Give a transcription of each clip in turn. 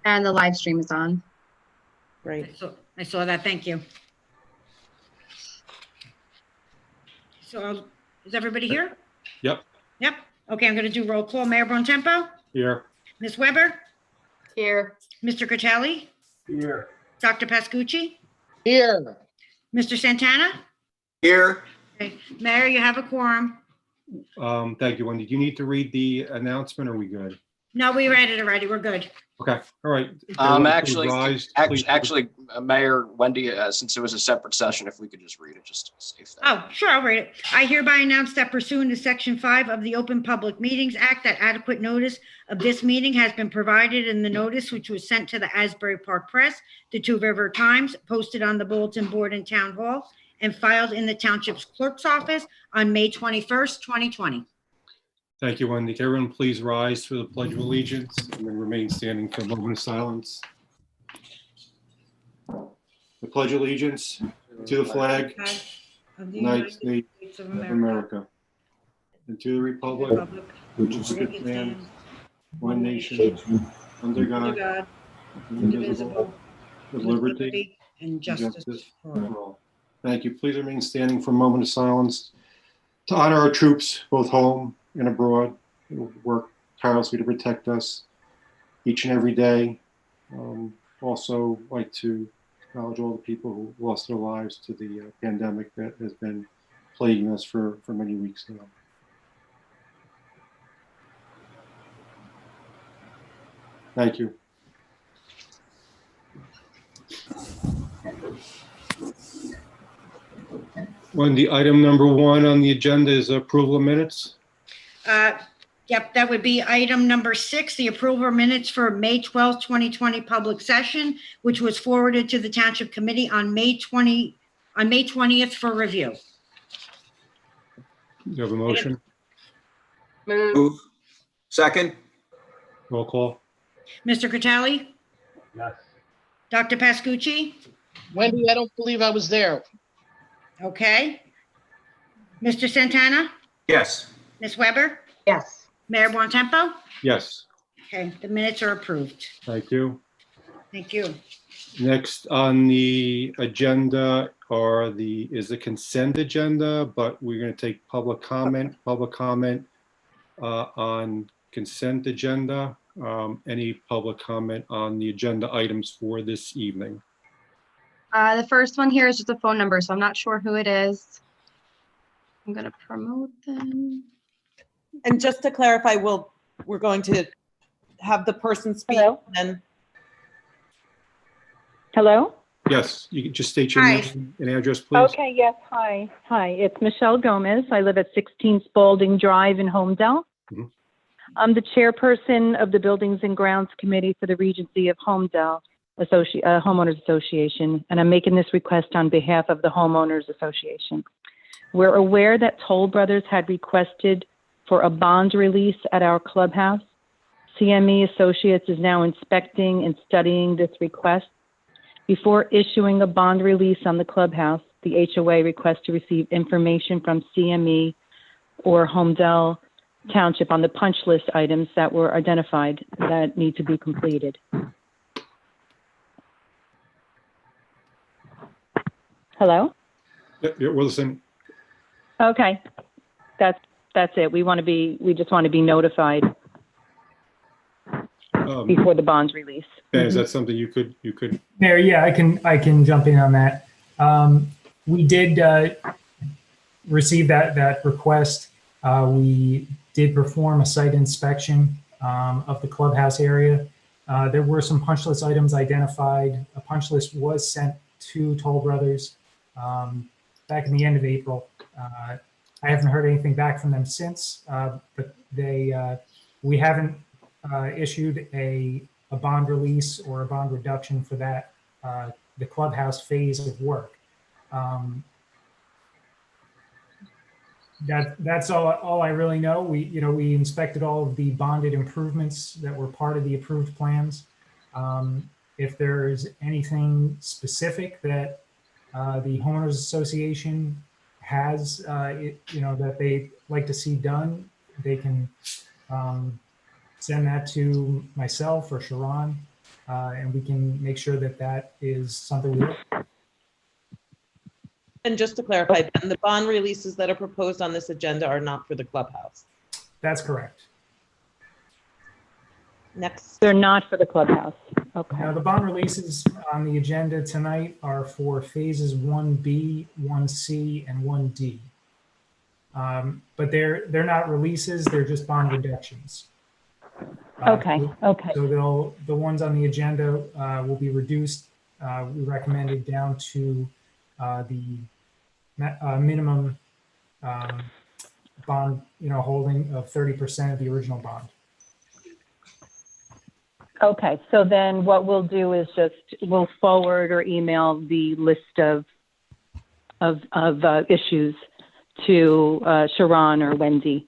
And the live stream is on. Great. I saw that. Thank you. So is everybody here? Yep. Yep. Okay, I'm going to do roll call. Mayor Bontempo? Here. Ms. Weber? Here. Mr. Critelli? Here. Dr. Pascucci? Here. Mr. Santana? Here. Okay. Mayor, you have a quorum. Thank you, Wendy. Do you need to read the announcement, or are we good? No, we read it already. We're good. Okay, all right. Actually, Mayor, Wendy, since it was a separate session, if we could just read it, just to save that. Oh, sure, I'll read it. I hereby announce that pursuant to Section 5 of the Open Public Meetings Act, that adequate notice of this meeting has been provided in the notice which was sent to the Asbury Park Press, the Two River Times, posted on the bulletin board in Town Hall, and filed in the Township's Clerk's office on May 21st, 2020. Thank you, Wendy. Can everyone please rise for the Pledge of Allegiance and then remain standing for a moment of silence? I pledge allegiance to the flag of the United States of America and to the republic which is stands one nation under God, indivisible, with liberty and justice for all. Thank you. Please remain standing for a moment of silence to honor our troops, both home and abroad, who work tirelessly to protect us each and every day. Also like to acknowledge all the people who lost their lives to the pandemic that has been plaguing us for many weeks now. Thank you. Wendy, item number 1 on the agenda is approval of minutes. Yep, that would be item number 6, the approval of minutes for May 12th, 2020 public session, which was forwarded to the Township Committee on May 20th for review. Do you have a motion? Move. Second. Roll call. Mr. Critelli? Yes. Dr. Pascucci? Wendy, I don't believe I was there. Okay. Mr. Santana? Yes. Ms. Weber? Yes. Mayor Bontempo? Yes. Okay, the minutes are approved. Thank you. Thank you. Next on the agenda is the consent agenda, but we're going to take public comment on consent agenda. Any public comment on the agenda items for this evening? The first one here is just a phone number, so I'm not sure who it is. I'm going to promote them. And just to clarify, we're going to have the person speak. Hello? And Hello? Yes, you can just state your Hi. name and address, please. Okay, yes, hi. Hi, it's Michelle Gomez. I live at 16 Spalding Drive in Holmdel. Mhm. I'm the chairperson of the Buildings and Grounds Committee for the Regency of Holmdel Homeowners Association, and I'm making this request on behalf of the Homeowners Association. We're aware that Toll Brothers had requested for a bond release at our clubhouse. CME Associates is now inspecting and studying this request. Before issuing a bond release on the clubhouse, the HOA requests to receive information from CME or Holmdel Township on the punch list items that were identified that need to be completed. Hello? Yep, we're listening. Okay, that's it. We just want to be notified before the bond's release. Is that something you could? Mayor, yeah, I can jump in on that. We did receive that request. We did perform a site inspection of the clubhouse area. There were some punch list items identified. A punch list was sent to Toll Brothers back in the end of April. I haven't heard anything back from them since, but we haven't issued a bond release or a bond reduction for that, the clubhouse phase of work. That's all I really know. We inspected all of the bonded improvements that were part of the approved plans. If there is anything specific that the homeowners association has, that they like to see done, they can send that to myself or Sharon. and we can make sure that that is something we. And just to clarify, Ben, the bond releases that are proposed on this agenda are not for the clubhouse. That's correct. Next. They're not for the clubhouse. Okay. Now, the bond releases on the agenda tonight are for phases 1B, 1C, and 1D. But they're not releases, they're just bond reductions. Okay. Okay. So the ones on the agenda will be reduced. We recommended down to the minimum bond, holding of 30% of the original bond. Okay, so then what we'll do is we'll forward or email the list of issues to Sharon or Wendy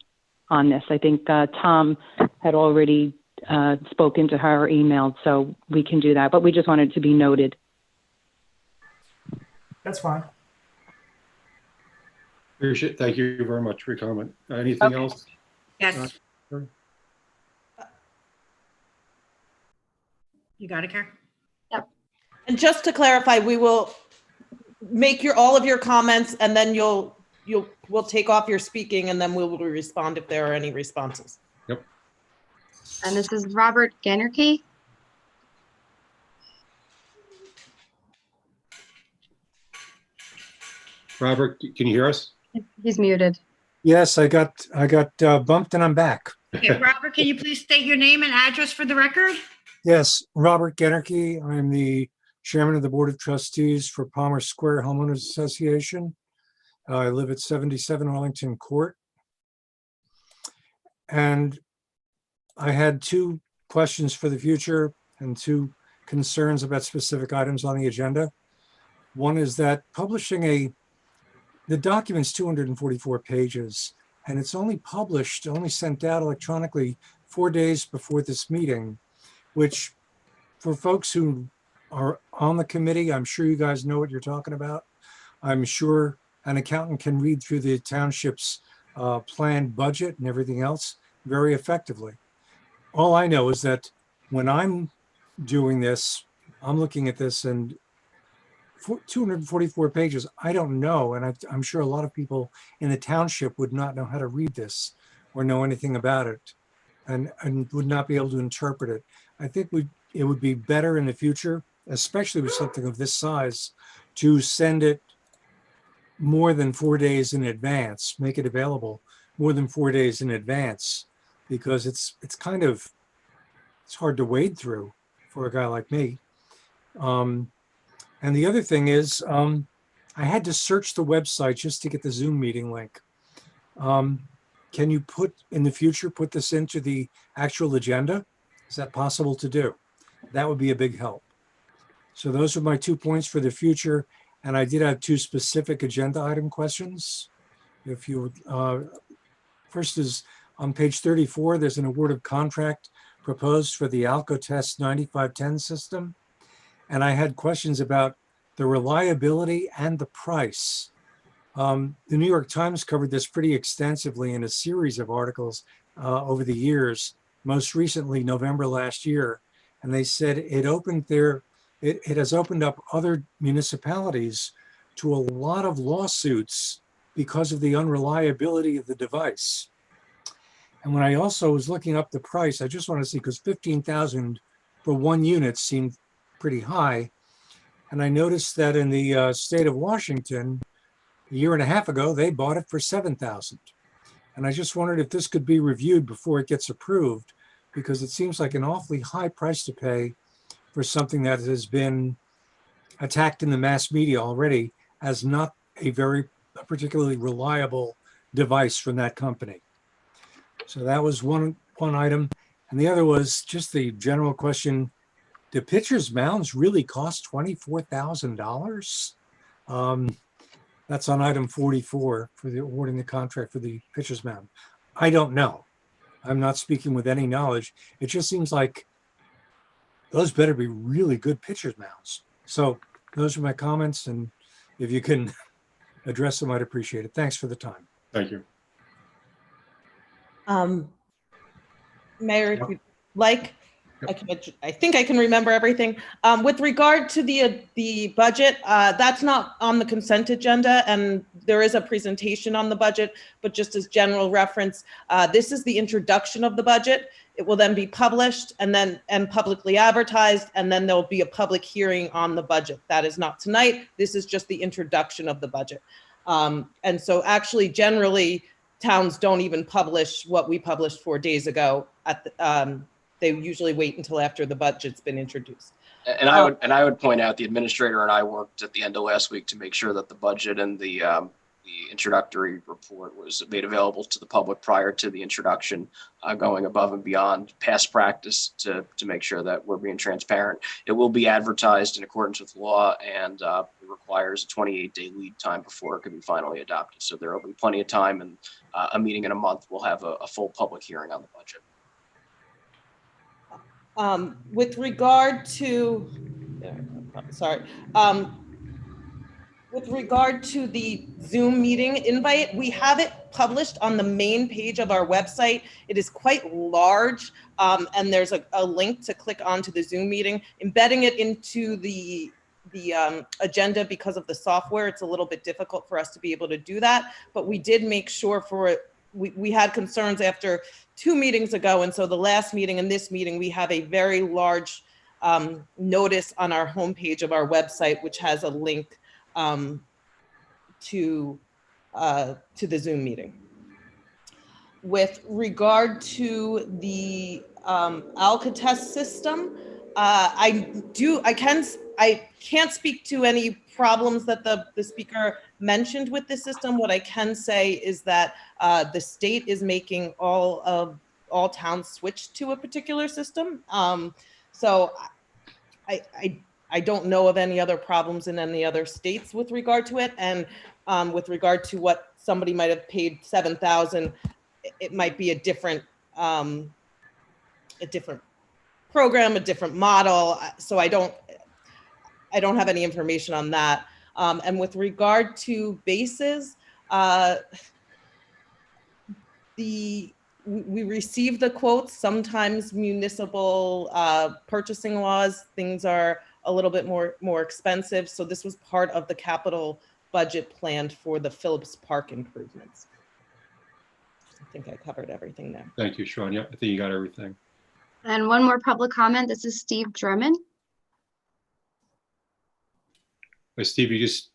on this. I think Tom had already spoken to her or emailed, so we can do that, but we just wanted to be noted. That's fine. Thank you very much for your comment. Anything else? Yes. Sure. You got it, Karen? And just to clarify, we will make all of your comments, and then we'll take off your speaking, and then we'll respond if there are any responses. Yep. And this is Robert Gannerkey. Robert, can you hear us? He's muted. Yes, I got bumped and I'm back. Okay, Robert, can you please state your name and address for the record? Yes, Robert Gennerke. I'm the chairman of the Board of Trustees for Palmer Square Homeowners Association. I live at 77 Arlington Court. And I had two questions for the future and two concerns about specific items on the agenda. One is that the document's 244 pages, and it's only sent out electronically 4 days before this meeting, which for folks who are on the committee, I'm sure you guys know what you're talking about. I'm sure an accountant can read through the township's planned budget and everything else very effectively. All I know is that when I'm doing this, I'm looking at this and 244 pages, I don't know. And I'm sure a lot of people in the township would not know how to read this or know anything about it and would not be able to interpret it. I think it would be better in the future, especially with something of this size, to send it more than 4 days in advance, make it available more than 4 days in advance, because it's hard to wade through for a guy like me. And the other thing is, I had to search the website just to get the Zoom meeting link. Can you in the future, put this into the actual agenda? Is that possible to do? That would be a big help. So those are my 2 points for the future. And I did have two specific agenda item questions. If you first is on page 34, there's an award of contract proposed for the Alcotest 9510 system. And I had questions about the reliability and the price. The New York Times covered this pretty extensively in a series of articles over the years, most recently November last year. And they said it has opened up other municipalities to a lot of lawsuits because of the unreliability of the device. And when I also was looking up the price, I just want to see, because $15,000 for one unit seemed pretty high. And I noticed that in the state of Washington, a year and a half ago, they bought it for $7,000. And I just wondered if this could be reviewed before it gets approved, because it seems like an awfully high price to pay for something that has been attacked in the mass media already as not a particularly reliable device from that company. So that was one item. And the other was just the general question, do pitchers' mounds really cost $24,000? That's on item 44 for the awarding the contract for the pitcher's mound. I don't know. I'm not speaking with any knowledge. It just seems like those better be really good pitcher's mounds. So those are my comments, and if you can address them, I'd appreciate it. Thanks for the time. Thank you. Mayor, if you'd like. I think I can remember everything. With regard to the budget, that's not on the consent agenda, and there is a presentation on the budget, but just as general reference, this is the introduction of the budget. It will then be published and publicly advertised, and then there'll be a public hearing on the budget. That is not tonight. This is just the introduction of the budget. And so actually, generally, towns don't even publish what we published 4 days ago. They usually wait until after the budget's been introduced. And I would point out the administrator and I worked at the end of last week to make sure that the budget and the introductory report was made available to the public prior to the introduction, going above and beyond past practice to make sure that we're being transparent. It will be advertised in accordance with law, and it requires a 28-day lead time before it can be finally adopted. So there will be plenty of time, and a meeting in a month will have a full public hearing on the budget. With regard to, with regard to the Zoom meeting invite, we have it published on the main page of our website. It is quite large, and there's a link to click onto the Zoom meeting. Embedding it into the agenda because of the software, it's a little bit difficult for us to be able to do that, but we did make sure we had concerns after 2 meetings ago, and so the last meeting and this meeting, we have a very large notice on our homepage of our website, which has a link to the Zoom meeting. With regard to the Alcatraz system, I can't speak to any problems that the speaker mentioned with the system. What I can say is that the state is making all towns switch to a particular system. So I don't know of any other problems in any other states with regard to it. And with regard to what somebody might have paid $7,000, it might be a different program, a different model. So I don't have any information on that. And with regard to bases, we receive the quotes. Sometimes municipal purchasing laws, things are a little bit more expensive. So this was part of the capital budget planned for the Phillips Park improvements. I think I covered everything there. Thank you, Sean. Yeah, I think you got everything. And one more public comment. This is Steve Drummond. Steve, you just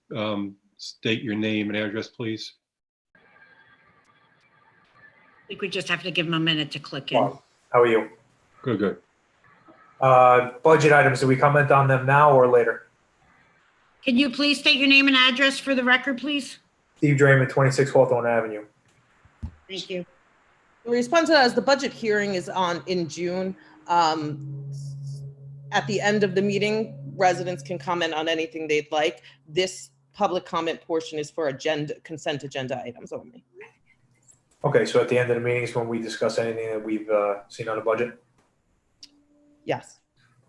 state your name and address, please. I think we just have to give him a minute to click in. Wow. How are you? Good. Budget items, do we comment on them now or later? Can you please state your name and address for the record, please? Steve Draymond, 26 Hawthorne Avenue. Thank you. The response to that is the budget hearing is in June. At the end of the meeting, residents can comment on anything they'd like. This public comment portion is for consent agenda items only. Okay, so at the end of the meeting is when we discuss anything that we've seen on the budget? Yes.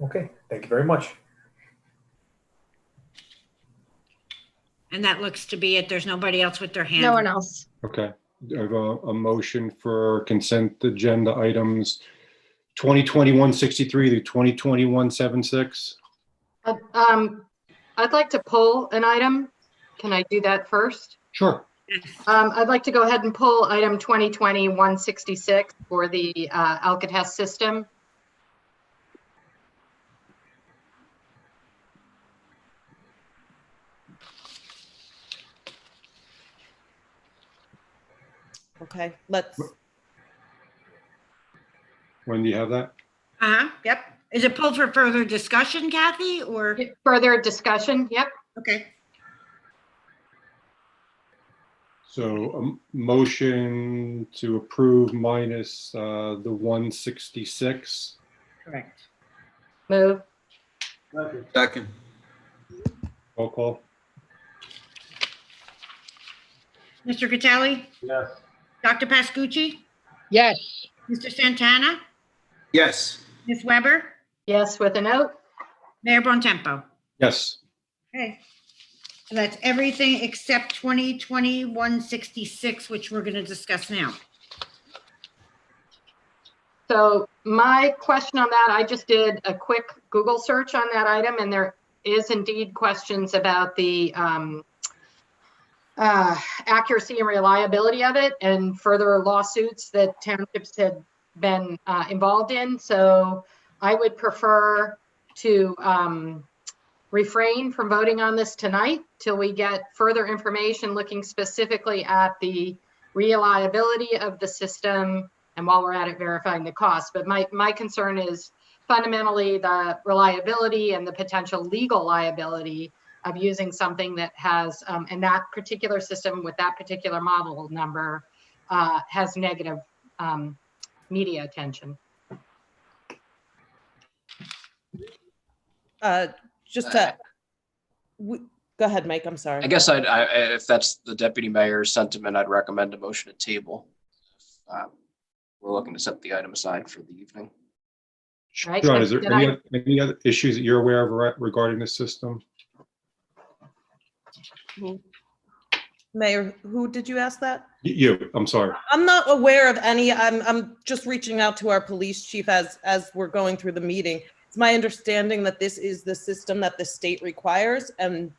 Okay, thank you very much. And that looks to be it. There's nobody else with their hand. No one else. Okay. I have a motion for consent agenda items 2020-163 through 2020-176. I'd like to pull an item. Can I do that first? Sure. I'd like to go ahead and pull item 2020-166 for the Alcatraz system. Okay, let's. When do you have that? Yep. Is it pulled for further discussion, Kathy, or? Further discussion, yep. Okay. So a motion to approve minus the 166. Correct. Move. Second. Roll call. Mr. Catali? Yes. Dr. Pascucci? Yes. Mr. Santana? Yes. Ms. Weber? Yes, with a note. Mayor Bontempo? Yes. Okay. So that's everything except 2020-166, which we're going to discuss now. So my question on that, I just did a quick Google search on that item, and there is indeed questions about the accuracy and reliability of it, and further lawsuits that townships had been involved in. So I would prefer to refrain from voting on this tonight till we get further information looking specifically at the reliability of the system, and while we're at it, verifying the cost. But my concern is fundamentally the reliability and the potential legal liability of using something that has, and that particular system with that particular model number has negative media attention. Just to, go ahead, Mike, I'm sorry. I guess if that's the deputy mayor's sentiment, I'd recommend a motion to table. We're looking to set the item aside for the evening. Right. John, is there any other issues that you're aware of regarding this system? Mayor, who did you ask that? You, I'm sorry. I'm not aware of any. I'm just reaching out to our police chief as we're going through the meeting. It's my understanding that this is the system that the state requires, and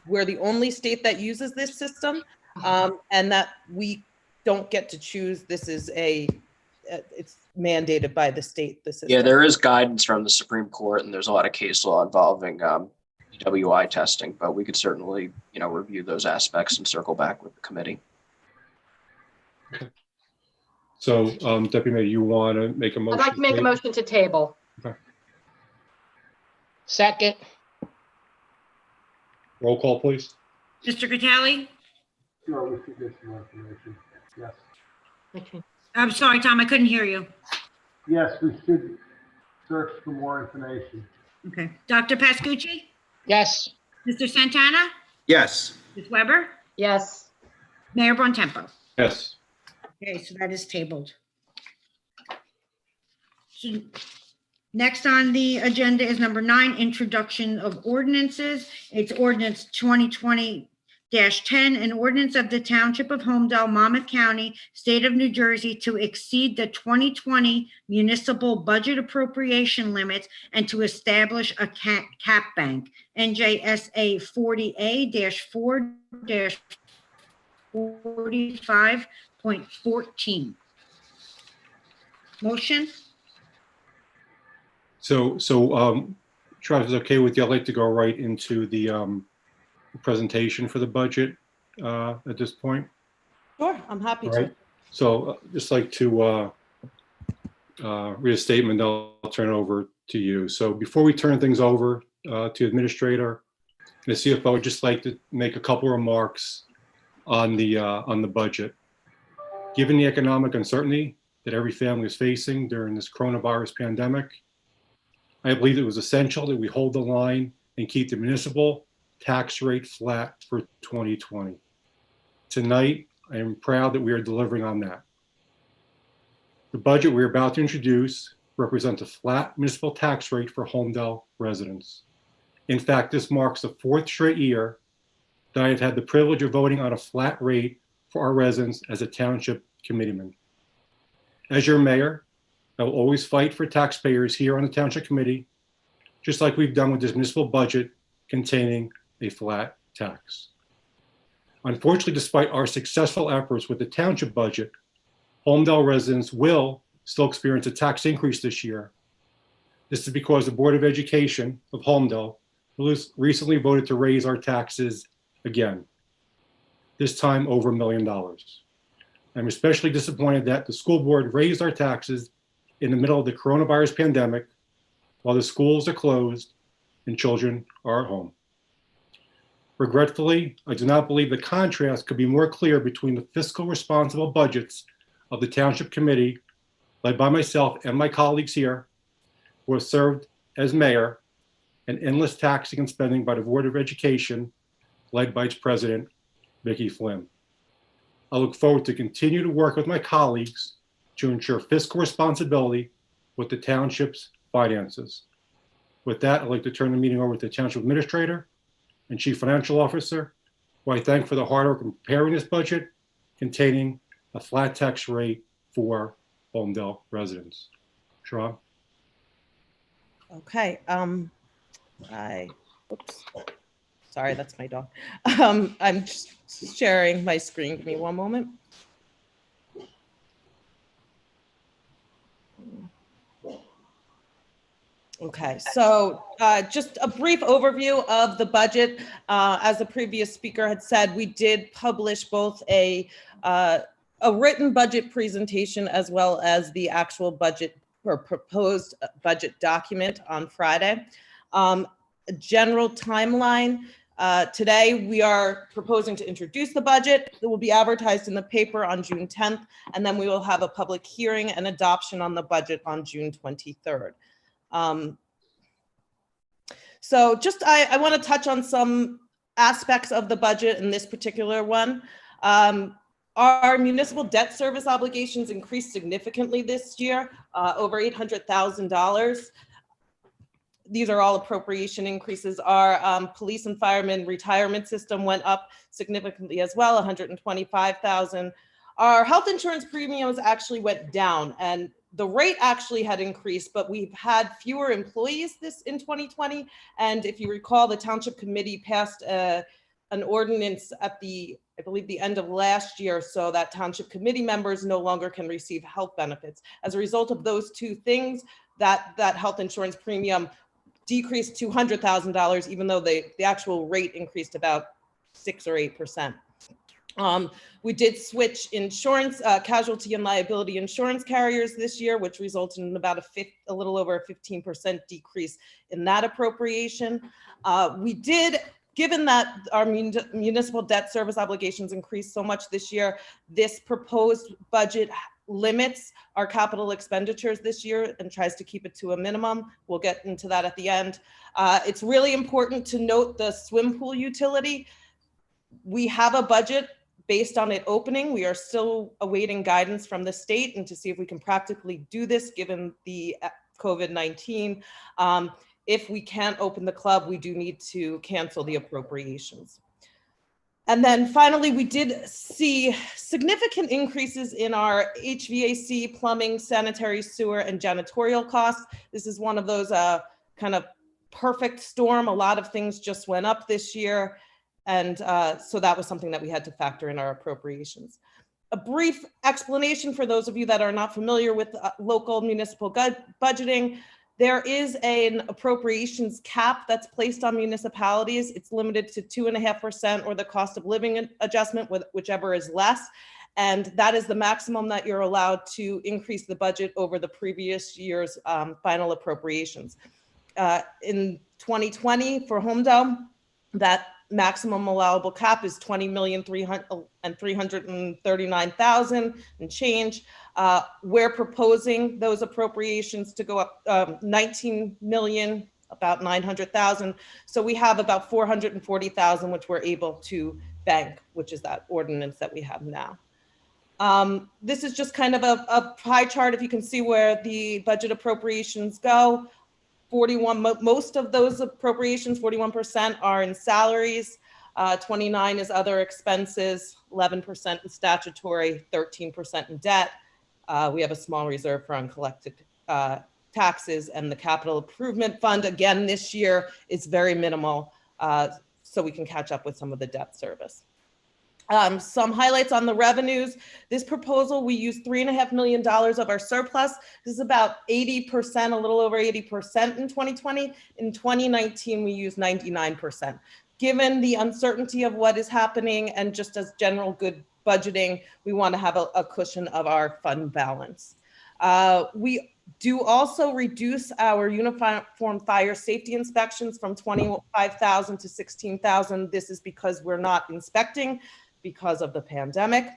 we're the only state that uses this system, and that we don't get to choose. This is it's mandated by the state. The system. Yeah, there is guidance from the Supreme Court, and there's a lot of case law involving DWI testing, but we could certainly, review those aspects and circle back with the committee. Okay. So, Deputy Mayor, you want to make a motion? I'd like to make a motion to table. Okay. Second. Roll call, please. Mr. Catali? Sure, we should get some more information. Yes. Okay. I'm sorry, Tom, I couldn't hear you. Yes, we should search for more information. Okay. Dr. Pascucci? Yes. Mr. Santana? Yes. Ms. Weber? Yes. Mayor Bontempo? Yes. Okay, so that is tabled. So next on the agenda is number 9, introduction of ordinances. It's ordinance 2020-10, an ordinance of the Township of Holmdel, Monmouth County, State of New Jersey, to exceed the 2020 municipal budget appropriation limits and to establish a cap bank, NJSA 40A-4-45.14. Motion? So, Travis, is okay with you? I'd like to go right into the presentation for the budget at this point. Sure, I'm happy All to. right. So, just like to read a statement, I'll turn it over to you. So, before we turn things over to the administrator and the CFO, I'd just like to make a couple remarks on the budget. Given the economic uncertainty that every family is facing during this coronavirus pandemic, I believe it was essential that we hold the line and keep the municipal tax rate flat for 2020. Tonight, I am proud that we are delivering on that. The budget we're about to introduce represents a flat municipal tax rate for Holmdel residents. In fact, this marks the 4th straight year that I have had the privilege of voting on a flat rate for our residents as a township committeeman. As your mayor, I will always fight for taxpayers here on the township committee, just like we've done with this municipal budget containing a flat tax. Unfortunately, despite our successful efforts with the township budget, Holmdel residents will still experience a tax increase this year. This is because the Board of Education of Holmdel recently voted to raise our taxes again, this time over $1 million. I'm especially disappointed that the school board raised our taxes in the middle of the coronavirus pandemic while the schools are closed and children are at home. Regretfully, I do not believe the contrast could be more clear between the fiscal responsible budgets of the Township Committee, led by myself and my colleagues here, who have served as mayor, and endless taxing and spending by the Board of Education, led by its president, Vicki Flynn. I look forward to continue to work with my colleagues to ensure fiscal responsibility with the township's finances. With that, I'd like to turn the meeting over to the Township Administrator and Chief Financial Officer, who I thank for the hard work in preparing this budget containing a flat tax rate for Holmdel residents. Shaw? Okay, oops, sorry, that's my dog. I'm just sharing my screen. Give me one moment. Okay, so just a brief overview of the budget. As the previous speaker had said, we did publish both a written budget presentation as well as the actual budget or proposed budget document on Friday. A general timeline. Today, we are proposing to introduce the budget. It will be advertised in the paper on June 10th, and then we will have a public hearing and adoption on the budget on June 23rd. So just, I want to touch on some aspects of the budget in this particular one. Our municipal debt service obligations increased significantly this year, over $800,000. These are all appropriation increases. Our police and firemen retirement system went up significantly as well, $125,000. Our health insurance premiums actually went down, and the rate actually had increased, but we've had fewer employees in 2020. And if you recall, the township committee passed an ordinance at I believe the end of last year, so that township committee members no longer can receive health benefits. As a result of those two things, that health insurance premium decreased $200,000, even though the actual rate increased about 6 or 8%. We did switch insurance, casualty and liability insurance carriers this year, which resulted in about a little over a 15% decrease in that appropriation. We did, given that our municipal debt service obligations increased so much this year, this proposed budget limits our capital expenditures this year and tries to keep it to a minimum. We'll get into that at the end. It's really important to note the swim pool utility. We have a budget based on it opening. We are still awaiting guidance from the state and to see if we can practically do this given the COVID-19. If we can't open the club, we do need to cancel the appropriations. And then finally, we did see significant increases in our HVAC, plumbing, sanitary sewer, and janitorial costs. This is one of those kind of perfect storm. A lot of things just went up this year. And so that was something that we had to factor in our appropriations. A brief explanation for those of you that are not familiar with local municipal budgeting. There is an appropriations cap that's placed on municipalities. It's limited to 2.5% or the cost of living adjustment, whichever is less. And that is the maximum that you're allowed to increase the budget over the previous year's final appropriations. In 2020 for Holmdel, that maximum allowable cap is $20,339,000 and change. We're proposing those appropriations to go up 19 million, about 900,000. So we have about 440,000, which we're able to bank, which is that ordinance that we have now. This is just kind of a pie chart. If you can see where the budget appropriations go. Most of those appropriations, 41% are in salaries, 29 is other expenses, 11% in statutory, 13% in debt. We have a small reserve for uncollected taxes, and the capital improvement fund, again, this year is very minimal, so we can catch up with some of the debt service. Some highlights on the revenues. This proposal, we use $3.5 million of our surplus. This is about 80%, a little over 80% in 2020. In 2019, we used 99%. Given the uncertainty of what is happening and just as general good budgeting, we want to have a cushion of our fund balance. We do also reduce our uniform fire safety inspections from 25,000 to 16,000. This is because we're not inspecting because of the pandemic.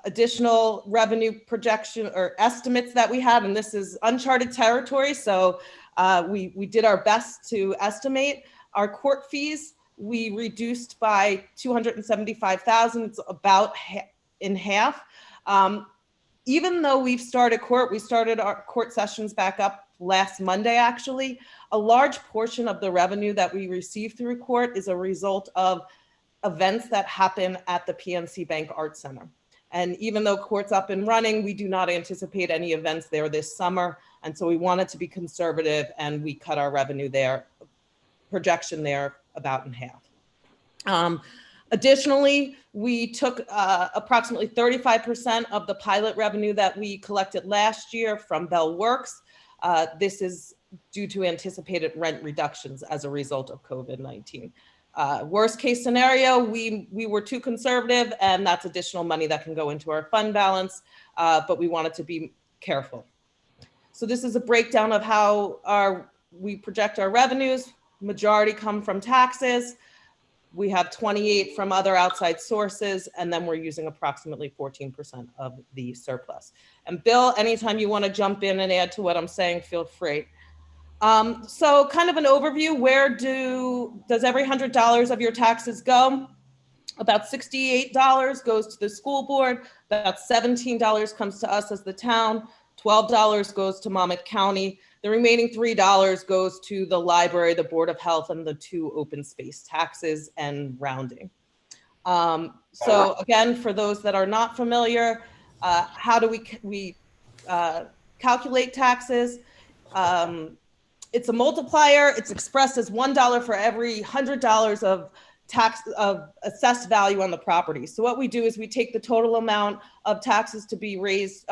Additional revenue projection or estimates that we have, and this is uncharted territory, so we did our best to estimate. Our court fees, we reduced by 275,000, it's about in half. Even though we started our court sessions back up last Monday, actually, a large portion of the revenue that we receive through court is a result of events that happen at the PNC Bank Art Center. And even though court's up and running, we do not anticipate any events there this summer. And so we wanted to be conservative, and we cut our revenue there, projection there, about in half. Additionally, we took approximately 35% of the pilot revenue that we collected last year from Bell Works. This is due to anticipated rent reductions as a result of COVID-19. Worst case scenario, we were too conservative, and that's additional money that can go into our fund balance, but we wanted to be careful. So this is a breakdown of how we project our revenues. Majority come from taxes. We have 28 from other outside sources, and then we're using approximately 14% of the surplus. And Bill, anytime you want to jump in and add to what I'm saying, feel free. So kind of an overview, where does every $100 of your taxes go? About $68 goes to the school board, about $17 comes to us as the town, $12 goes to Monmouth County. The remaining $3 goes to the library, the Board of Health, and the 2 open space taxes and rounding. So again, for those that are not familiar, how do we calculate taxes? It's a multiplier. It's expressed as $1 for every $100 of assessed value on the property. So what we do is we take the total amount of taxes to be raised,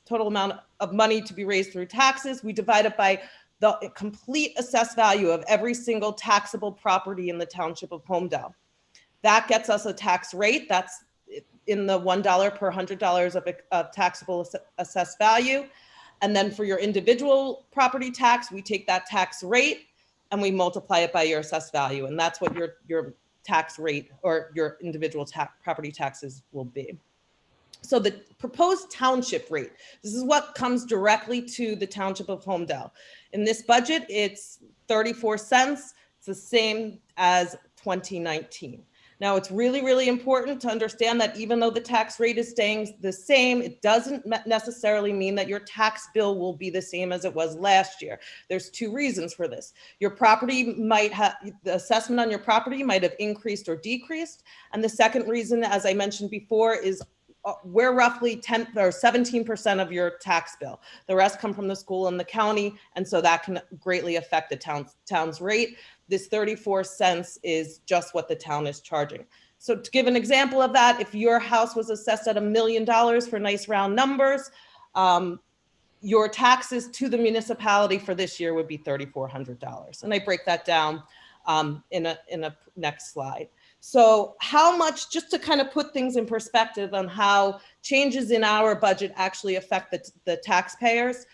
total amount of money to be raised through taxes. We divide it by the complete assessed value of every single taxable property in the township of Holmdel. That gets us a tax rate that's in the $1 per $100 of taxable assessed value. And then for your individual property tax, we take that tax rate and we multiply it by your assessed value. And that's what your tax rate or your individual property taxes will be. So the proposed township rate, this is what comes directly to the township of Holmdel. In this budget, it's 34 cents. It's the same as 2019. Now, it's really, really important to understand that even though the tax rate is staying the same, it doesn't necessarily mean that your tax bill will be the same as it was last year. There's 2 reasons for this. Your property might have, the assessment on your property might have increased or decreased. And the second reason, as I mentioned before, is we're roughly 10 or 17% of your tax bill. The rest come from the school and the county. And so that can greatly affect the town's rate. This 34 cents is just what the town is charging. So to give an example of that, if your house was assessed at $1 million for nice round numbers, your taxes to the municipality for this year would be $3,400. And I break that down in a next slide. So how much, just to kind of put things in perspective on how changes in our budget actually affect the taxpayers.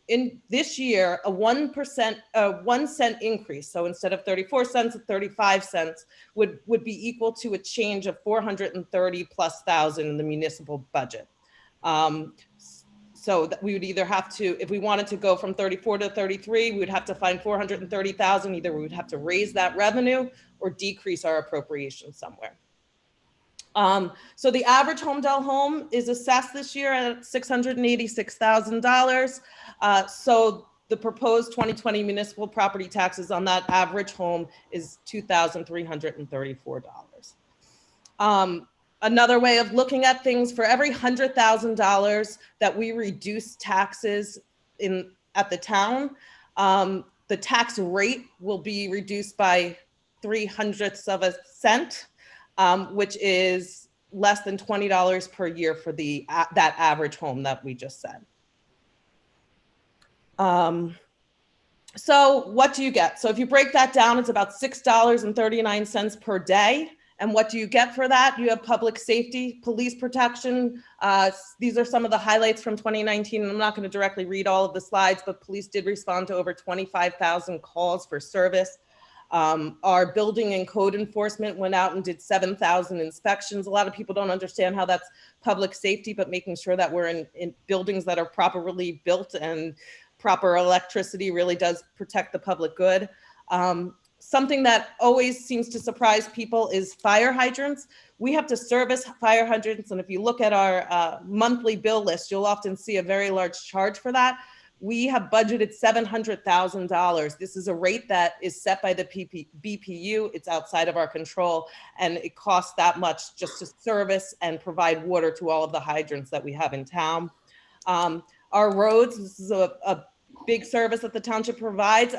In this year, a 1 cent increase, so instead of 34 cents, 35 cents would be equal to a change of 430,000+ in the municipal budget. So that we would either have to, if we wanted to go from 34 to 33, we would have to find 430,000. Either we would have to raise that revenue or decrease our appropriation somewhere. So the average Holmdel home is assessed this year at $686,000. So the proposed 2020 municipal property taxes on that average home is $2,334. Another way of looking at things, for every $100,000 that we reduce taxes at the town, the tax rate will be reduced by 0.03 of a cent, which is less than $20 per year for that average home that we just said. So what do you get? So if you break that down, it's about $6.39 per day. And what do you get for that? You have public safety, police protection. These are some of the highlights from 2019. I'm not going to directly read all of the slides, but police did respond to over 25,000 calls for service. Our building and code enforcement went out and did 7,000 inspections. A lot of people don't understand how that's public safety, but making sure that we're in buildings that are properly built and proper electricity really does protect the public good. Something that always seems to surprise people is fire hydrants. We have to service fire hydrants, and if you look at our monthly bill list, you'll often see a very large charge for that. We have budgeted $700,000. This is a rate that is set by the BPU. It's outside of our control, and it costs that much just to service and provide water to all of the hydrants that we have in town. Our roads, this is a big service that the township provides.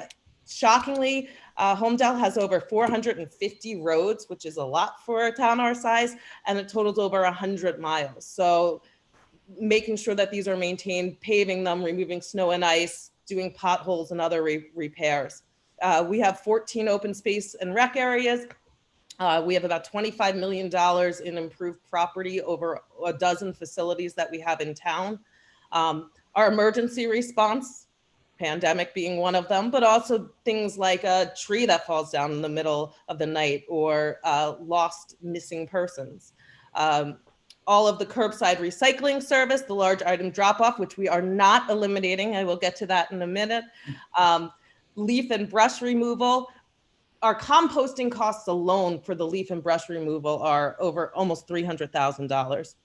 Shockingly, Holmdel has over 450 roads, which is a lot for a town our size, and it totals over 100 miles. So making sure that these are maintained, paving them, removing snow and ice, doing potholes and other repairs. We have 14 open space and rec areas. We have about $25 million in improved property over a dozen facilities that we have in town. Our emergency response, pandemic being one of them, but also things like a tree that falls down in the middle of the night or lost missing persons. All of the curbside recycling service, the large item drop-off, which we are not eliminating. I will get to that in a minute. Leaf and brush removal. Our composting costs alone for the leaf and brush removal are over almost $300,000.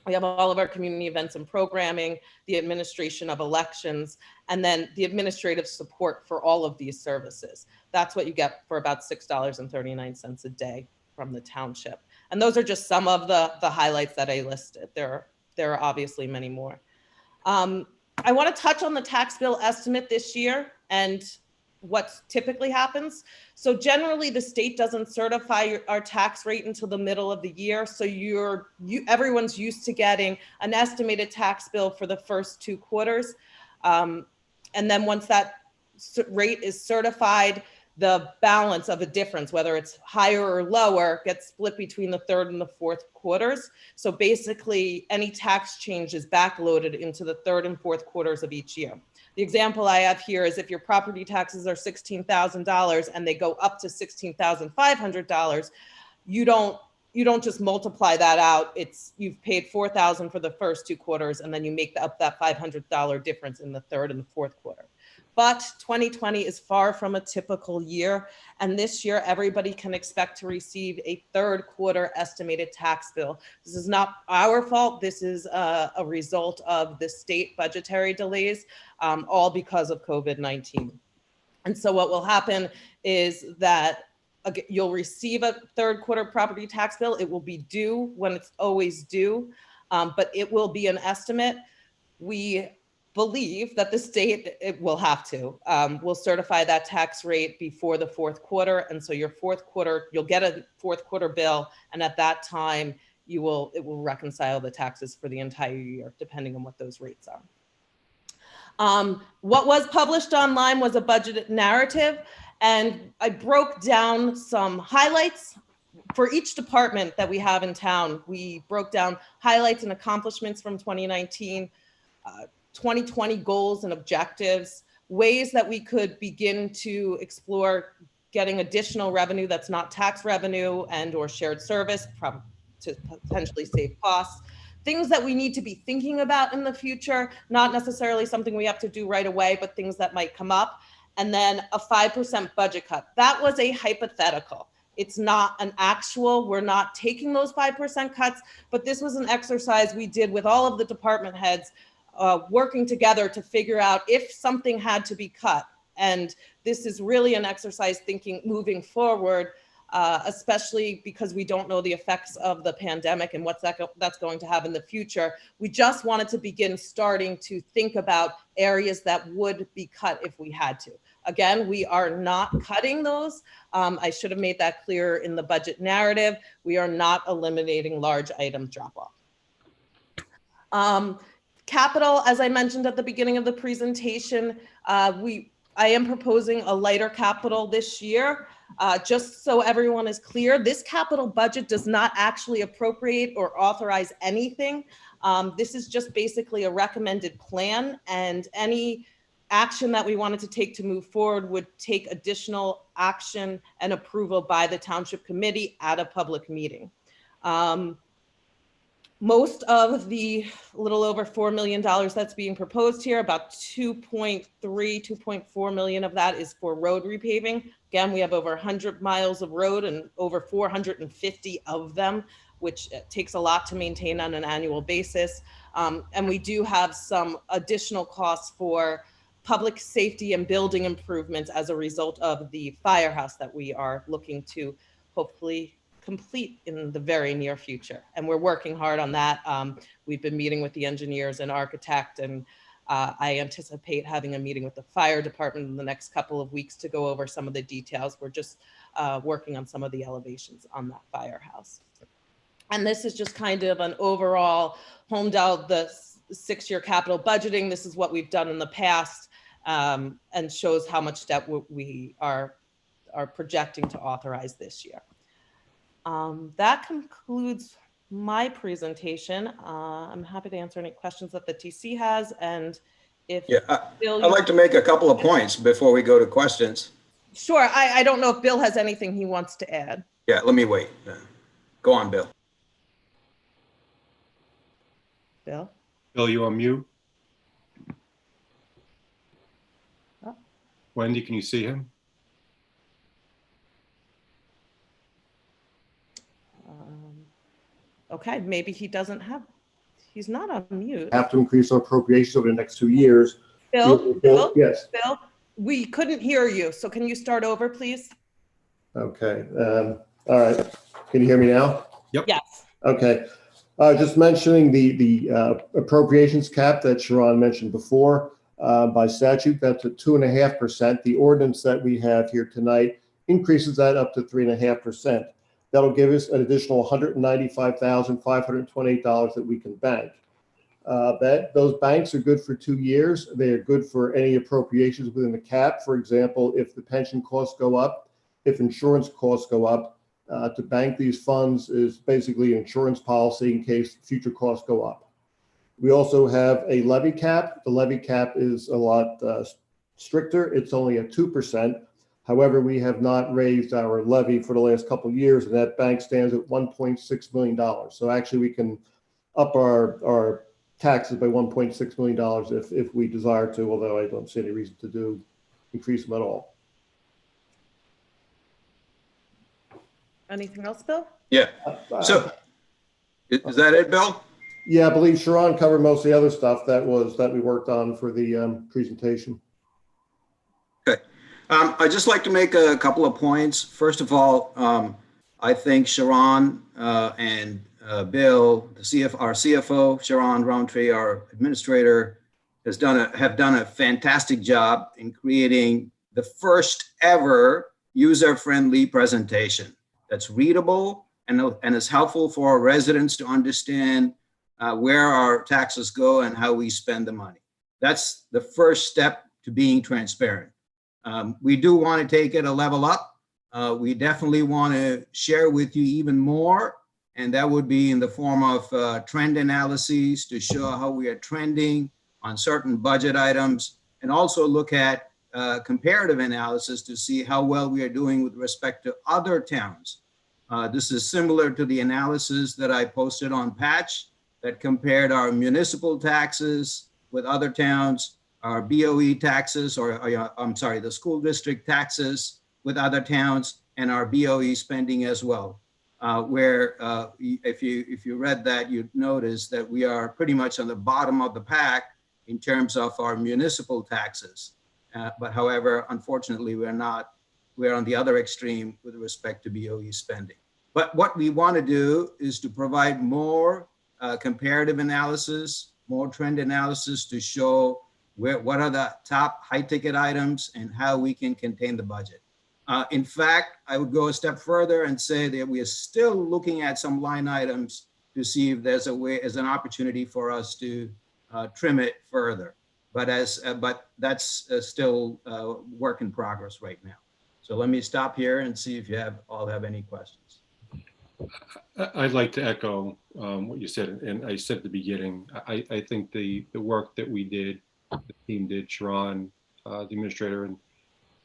We have all of our community events and programming, the administration of elections, and then the administrative support for all of these services. That's what you get for about $6.39 a day from the township. And those are just some of the highlights that I listed. There are obviously many more. I want to touch on the tax bill estimate this year and what typically happens. So generally the state doesn't certify our tax rate until the middle of the year. So everyone's used to getting an estimated tax bill for the first 2 quarters. And then once that rate is certified, the balance of a difference, whether it's higher or lower, gets split between the third and the fourth quarters. So basically any tax change is backloaded into the third and fourth quarters of each year. The example I have here is if your property taxes are $16,000 and they go up to $16,500, you don't just multiply that out. You've paid $4,000 for the first 2 quarters, and then you make up that $500 difference in the third and the fourth quarter. But 2020 is far from a typical year, and this year everybody can expect to receive a third quarter estimated tax bill. This is not our fault. This is a result of the state budgetary delays, all because of COVID-19. And so what will happen is that you'll receive a third quarter property tax bill. It will be due when it's always due, but it will be an estimate. We believe that the state will certify that tax rate before the fourth quarter. And so you'll get a fourth quarter bill. And at that time, it will reconcile the taxes for the entire year, depending on what those rates are. What was published online was a budget narrative. And I broke down some highlights for each department that we have in town. We broke down highlights and accomplishments from 2019, 2020 goals and objectives, ways that we could begin to explore getting additional revenue that's not tax revenue and or shared service to potentially save costs, things that we need to be thinking about in the future, not necessarily something we have to do right away, but things that might come up, and then a 5% budget cut. That was a hypothetical. It's not an actual, we're not taking those 5% cuts, but this was an exercise we did with all of the department heads working together to figure out if something had to be cut. And this is really an exercise thinking moving forward, especially because we don't know the effects of the pandemic and what that's going to have in the future. We just wanted to begin starting to think about areas that would be cut if we had to. Again, we are not cutting those. I should have made that clear in the budget narrative. We are not eliminating large item drop-off. Capital, as I mentioned at the beginning of the presentation, I am proposing a lighter capital this year. Just so everyone is clear, this capital budget does not actually appropriate or authorize anything. This is just basically a recommended plan, and any action that we wanted to take to move forward would take additional action and approval by the township committee at a public meeting. Most of the little over $4 million that's being proposed here, about 2.4 million of that is for road repaving. Again, we have over 100 miles of road and over 450 of them, which takes a lot to maintain on an annual basis. And we do have some additional costs for public safety and building improvements as a result of the firehouse that we are looking to hopefully complete in the very near future. And we're working hard on that. We've been meeting with the engineers and architect and I anticipate having a meeting with the fire department in the next couple of weeks to go over some of the details. We're just working on some of the elevations on that firehouse. And this is just kind of an overall Holmdel, the 6-year capital budgeting. This is what we've done in the past, and shows how much debt we are projecting to authorize this year. That concludes my presentation. I'm happy to answer any questions that the TC has, and if Bill, I'd like to make a couple of points before we go to questions. Sure. I don't know if Bill has anything he wants to add. Yeah, let me wait. Go on, Bill. Bill? Bill, you on mute? Oh. Wendy, can you see him? Okay, maybe he doesn't have, he's not on mute. Have to increase our appropriations over the next 2 years. Bill, yes. Bill, we couldn't hear you, so can you start over, please? Okay. All right. Can you hear me now? Yep. Yes. Okay. Just mentioning the appropriations cap that Sharon mentioned before. By statute, that's at 2.5%. The ordinance that we have here tonight increases that up to 3.5%. That'll give us an additional $195,528 that we can bank. Those banks are good for 2 years. They are good for any appropriations within the cap. For example, if the pension costs go up, if insurance costs go up, to bank these funds is basically an insurance policy in case future costs go up. We also have a levy cap. The levy cap is a lot stricter. It's only at 2%. However, we have not raised our levy for the last couple of years, and that bank stands at $1.6 million. So actually, we can up our taxes by $1.6 million if we desire to, although I don't see any reason to increase them at all. Anything else, Bill? Yeah. So is that it, Bill? Yeah, I believe Sharon covered most of the other stuff that we worked on for the presentation. Okay. I'd just like to make a couple of points. First of all, I think Sharon and Bill, our CFO, Sharon Roundtree, our administrator, have done a fantastic job in creating the first ever user-friendly presentation that's readable and is helpful for our residents to understand where our taxes go and how we spend the money. That's the first step to being transparent. We do want to take it a level up. We definitely want to share with you even more, and that would be in the form of trend analyses to show how we are trending on certain budget items, and also look at comparative analysis to see how well we are doing with respect to other towns. This is similar to the analysis that I posted on Patch that compared our municipal taxes with other towns, our BOE taxes, the school district taxes with other towns, and our BOE spending as well. Where if you read that, you'd notice that we are pretty much on the bottom of the pack in terms of our municipal taxes. But however, unfortunately, we're on the other extreme with respect to BOE spending. But what we want to do is to provide more comparative analysis, more trend analysis to show what are the top high ticket items and how we can contain the budget. In fact, I would go a step further and say that we are still looking at some line items to see if there's an opportunity for us to trim it further. But that's still work in progress right now. So let me stop here and see if you all have any questions. I'd like to echo what you said, and I said at the beginning. I think the work that we did, the team did, Sharon, the administrator, and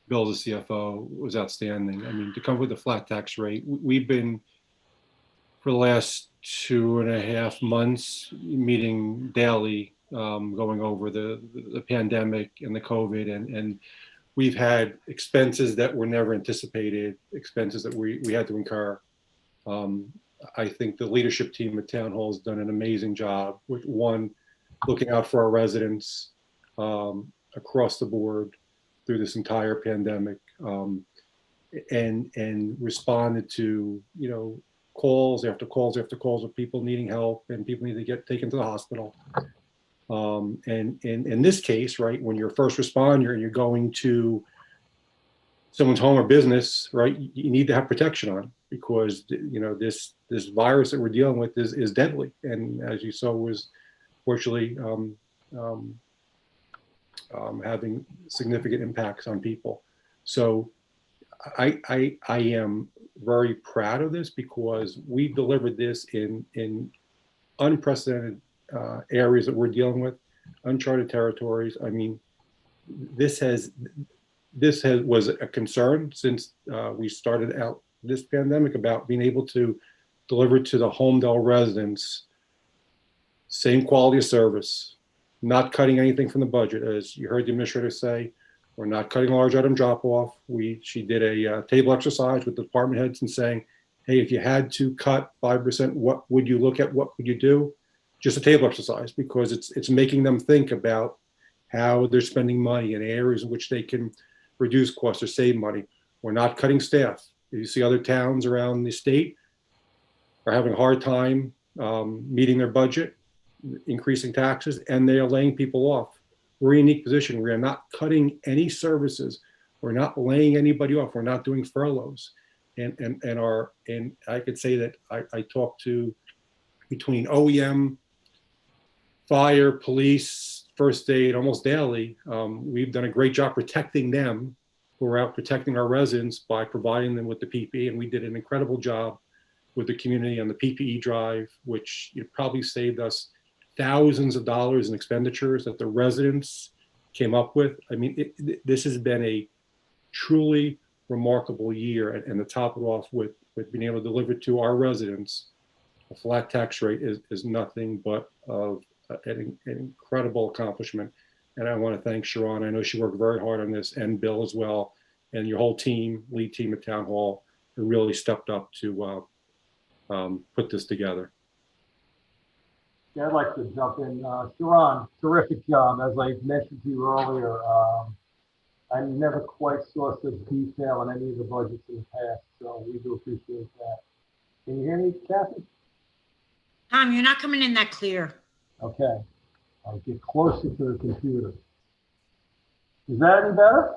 Bill, the CFO, was outstanding. I mean, to come up with a flat tax rate, we've been, for the last 2.5 months, meeting daily, going over the pandemic and the COVID, and we've had expenses that were never anticipated, expenses that we had to incur. I think the leadership team at Town Hall has done an amazing job with, one, looking out for our residents across the board through this entire pandemic, and responded to, calls after calls after calls of people needing help and people need to get taken to the hospital. And in this case, right, when you're a first responder and you're going to someone's home or business, right, you need to have protection on, because this virus that we're dealing with is deadly, and as you saw, was fortunately having significant impacts on people. So I am very proud of this, because we delivered this in unprecedented areas that we're dealing with, uncharted territories. I mean, this was a concern since we started out this pandemic, about being able to deliver to the Holmdel residents same quality of service, not cutting anything from the budget. As you heard the administrator say, we're not cutting a large item drop off. She did a table exercise with the department heads and saying, hey, if you had to cut 5%, what would you look at? What would you do? Just a table exercise, because it's making them think about how they're spending money in areas in which they can reduce costs or save money. We're not cutting staff. You see other towns around the state are having a hard time meeting their budget, increasing taxes, and they are laying people off. We're in a unique position. We are not cutting any services. We're not laying anybody off. We're not doing furloughs. And I could say that I talk to, between OEM, fire, police, first aid, almost daily. We've done a great job protecting them. We're out protecting our residents by providing them with the PPE, and we did an incredible job with the community on the PPE drive, which probably saved us thousands of dollars in expenditures that the residents came up with. I mean, this has been a truly remarkable year, and to top it off with being able to deliver to our residents a flat tax rate is nothing but of an incredible accomplishment. And I want to thank Sharon. I know she worked very hard on this, and Bill as well, and your whole team, lead team at Town Hall, who really stepped up to put this together. Yeah, I'd like to jump in. Sharon, terrific job. As I mentioned to you earlier, I never quite saw such detail in any of the budgets in the past, so we do appreciate that. Can you hear me, Kathy? Tom, you're not coming in that clear. Okay. I'll get closer to the computer. Is that any better?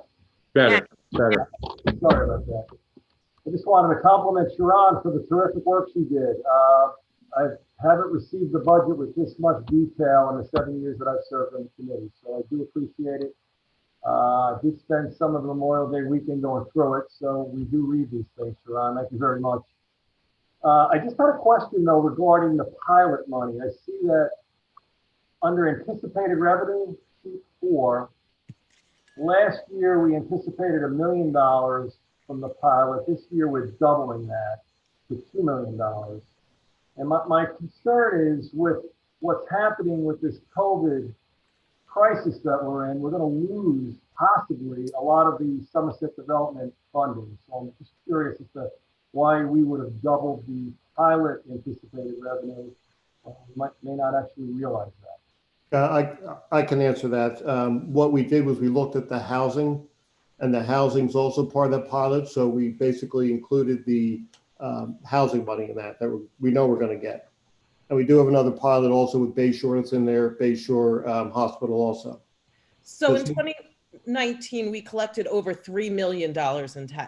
Better. Sorry about that. I just wanted to compliment Sharon for the terrific work she did. I haven't received the budget with this much detail in the 7 years that I've served on the committee, so I do appreciate it. I did spend some of the Memorial Day weekend going through it, so we do read these things, Sharon. Thank you very much. I just had a question, though, regarding the pilot money. I see that under anticipated revenue, sheet 4, last year we anticipated $1 million from the pilot. This year we're doubling that to $2 million. And my concern is, with what's happening with this COVID crisis that we're in, we're going to lose possibly a lot of the Somerset development funding. So I'm just curious as to why we would have doubled the pilot anticipated revenue. We may not actually realize that. I can answer that. What we did was we looked at the housing, and the housing's also part of the pilot. So we basically included the housing money in that we know we're going to get. And we do have another pilot also with Bayshore that's in there, Bayshore Hospital also. So in 2019, we collected over $3 million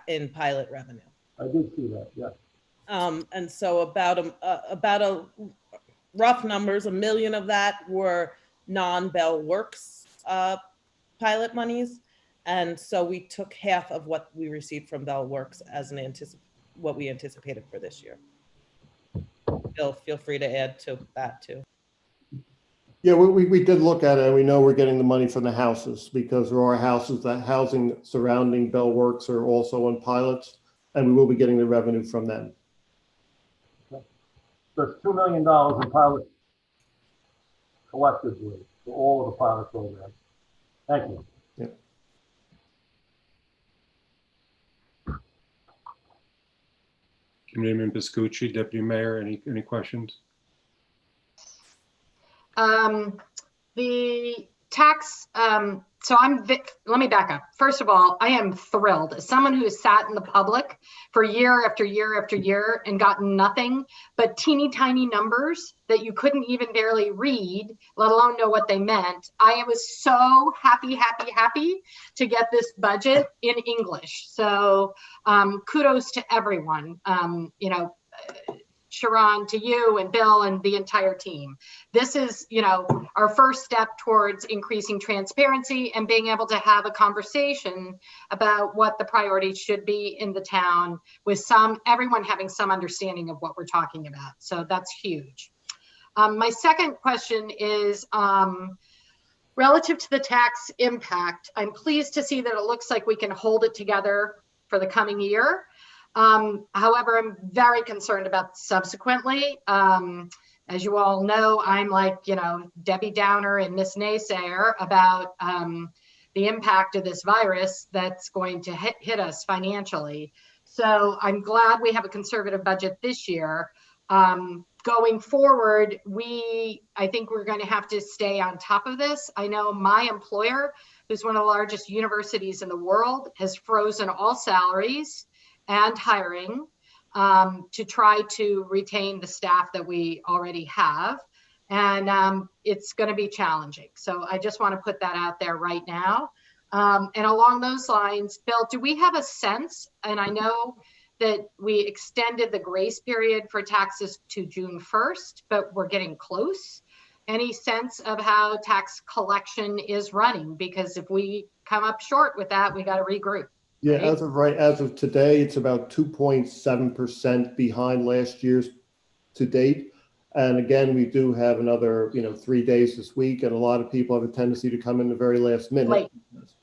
in pilot revenue. I did see that, yes. And so about a rough numbers, $1 million of that were non-Bell Works pilot monies. And so we took half of what we received from Bell Works as what we anticipated for this year. Bill, feel free to add to that too. Yeah, we did look at it, and we know we're getting the money from the houses, because there are houses, that housing surrounding Bell Works are also on pilots, and we will be getting the revenue from them. So it's $2 million in pilots collectively for all of the pilot programs. Thank you. Yeah. Committeeman Piscucci, Deputy Mayor, any questions? The tax So let me back up. First of all, I am thrilled. As someone who has sat in the public for year after year after year and gotten nothing but teeny tiny numbers that you couldn't even barely read, let alone know what they meant. I was so happy to get this budget in English. So kudos to everyone. Sharon, to you and Bill and the entire team. This is, our first step towards increasing transparency and being able to have a conversation about what the priorities should be in the town with everyone having some understanding of what we're talking about. So that's huge. My second question is relative to the tax impact. I'm pleased to see that it looks like we can hold it together for the coming year. However, I'm very concerned about subsequently. As you all know, I'm like, Debbie Downer and Miss Naysayer about the impact of this virus that's going to hit us financially. So I'm glad we have a conservative budget this year. Going forward, I think we're going to have to stay on top of this. I know my employer, who's one of the largest universities in the world, has frozen all salaries and hiring to try to retain the staff that we already have. And it's going to be challenging. So I just want to put that out there right now. And along those lines, Bill, do we have a sense, and I know that we extended the grace period for taxes to June 1st, but we're getting close. Any sense of how tax collection is running? Because if we come up short with that, we got to regroup. Yeah, as of today, it's about 2.7% behind last year's to date. And again, we do have another, 3 days this week, and a lot of people have a tendency to come in the very last minute. Late.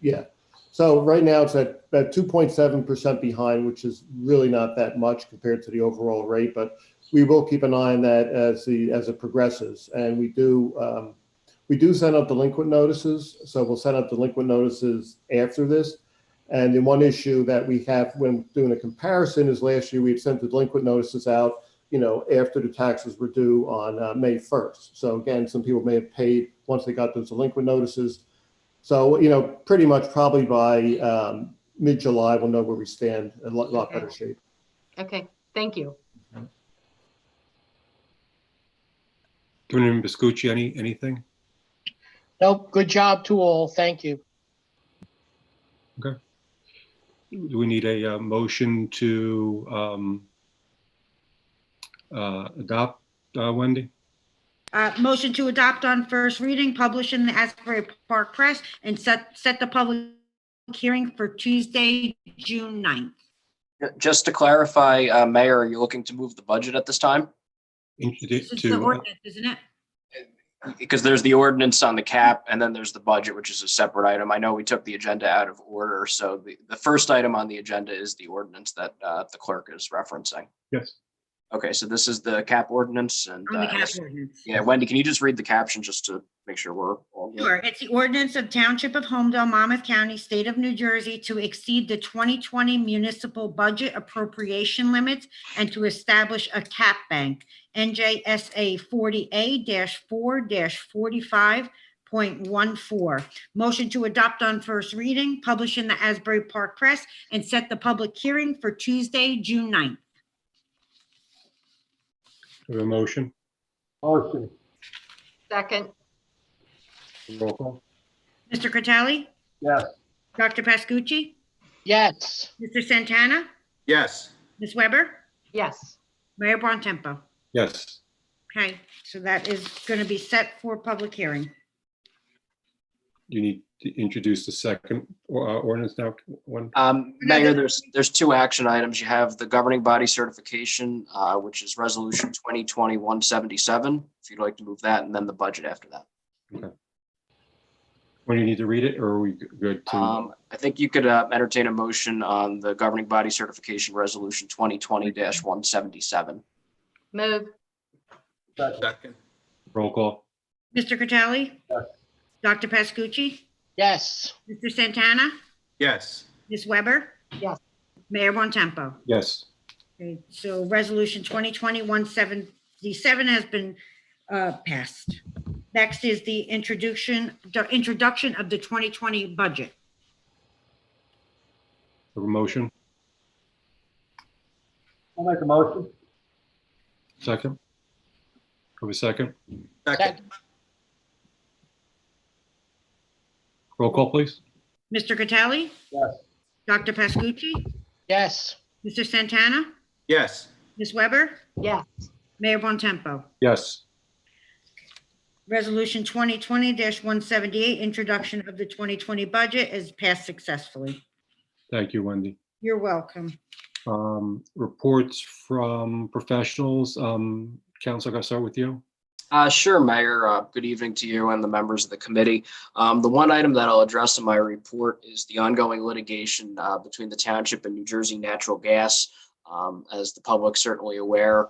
Yeah. So right now it's at 2.7% behind, which is really not that much compared to the overall rate, but we will keep an eye on that as it progresses. And we do send out delinquent notices. So we'll send out delinquent notices after this. And the one issue that we have when doing a comparison is last year we had sent the delinquent notices out, after the taxes were due on May 1st. So again, some people may have paid once they got those delinquent notices. So, pretty much probably by mid-July, we'll know where we stand in a lot better shape. Okay, thank you. Councilman Biscucci, anything? Nope, good job to all. Thank you. Okay. Do we need a motion to adopt, Wendy? Motion to adopt on first reading, publish in the Asbury Park Press, and set the public hearing for Tuesday, June 9th. Just to clarify, Mayor, are you looking to move the budget at this time? This is the ordinance, isn't it? Because there's the ordinance on the cap and then there's the budget, which is a separate item. I know we took the agenda out of order. So the first item on the agenda is the ordinance that the clerk is referencing. Yes. Okay, so this is the cap ordinance and On the cap ordinance. yeah, Wendy, can you just read the caption just to make sure we're all good? Sure. It's the ordinance of Township of Holmdel, Monmouth County, State of New Jersey, to exceed the 2020 municipal budget appropriation limits and to establish a cap bank, NJSA 40A-4-45.14. Motion to adopt on first reading, publish in the Asbury Park Press, and set the public hearing for Tuesday, June 9th. Do we have a motion? Motion. Second, Roll call. Mr. Critelli? Yes. Dr. Pascucci? Yes. Mr. Santana? Yes. Ms. Weber? yes. Mayor Bontempo? Yes. Okay, so that is going to be set for public hearing. You need to introduce the second ordinance now. One. Mayor, there's two action items. You have the governing body certification, which is resolution 2020-177. If you'd like to move that, and then the budget after that. Okay. When do you need to read it, or are we good to? I think you could entertain a motion on the governing body certification resolution 2020-177. Move, Second. Roll call. Mr. Critelli? Yes. Dr. Pascucci? Yes. Mr. Santana? Yes. Ms. Weber? yes. Mayor Bontempo? Yes. Okay, so resolution 2020-177 has been passed. Next is the introduction of the 2020 budget. Have a motion? I'll make a motion. Second? Have a second? Second. Roll call, please. Mr. Catali? Yes. Dr. Pascucci? yes, Mr. Santana? Yes. Ms. Weber? yes, Mayor Bontempo? Yes. Resolution 2020-178, introduction of the 2020 budget, is passed successfully. Thank you, Wendy. You're welcome. Reports from professionals. Council, I'll start with you. Sure, Mayor. Good evening to you and the members of the committee. The one item that I'll address in my report is the ongoing litigation between the township and New Jersey Natural Gas. As the public's certainly aware,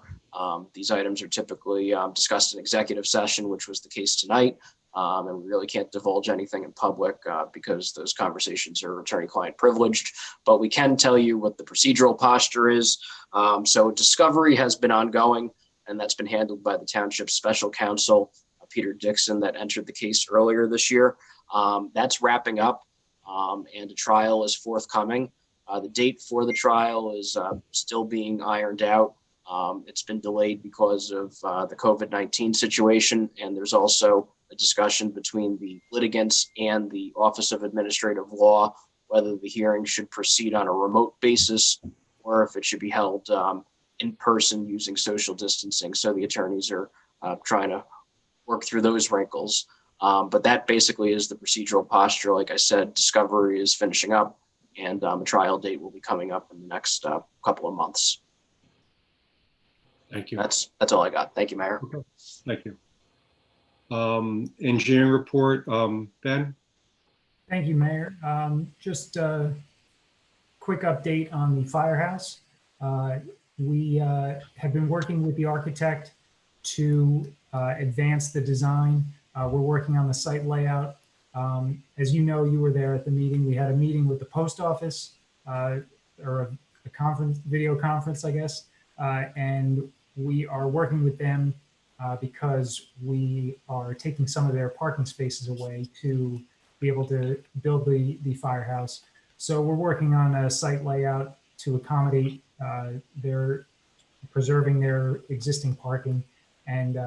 these items are typically discussed in executive session, which was the case tonight. And we really can't divulge anything in public because those conversations are attorney-client privileged. But we can tell you what the procedural posture is. So discovery has been ongoing, and that's been handled by the township's special counsel, Peter Dixon, that entered the case earlier this year. That's wrapping up, and a trial is forthcoming. The date for the trial is still being ironed out. It's been delayed because of the COVID-19 situation, and there's also a discussion between the litigants and the Office of Administrative Law whether the hearing should proceed on a remote basis or if it should be held in person using social distancing. So the attorneys are trying to work through those wrinkles. But that basically is the procedural posture. Like I said, discovery is finishing up, and a trial date will be coming up in the next couple of months. Thank you. That's all I got. Thank you, Mayor. Okay. Thank you. Engineering report, Ben? Thank you, Mayor. Just a quick update on the firehouse. We have been working with the architect to advance the design. We're working on the site layout. As you know, you were there at the meeting. We had a meeting with the post office, or a conference, video conference, I guess. And we are working with them because we are taking some of their parking spaces away to be able to build the firehouse. So we're working on a site layout to accommodate their preserving their existing parking, and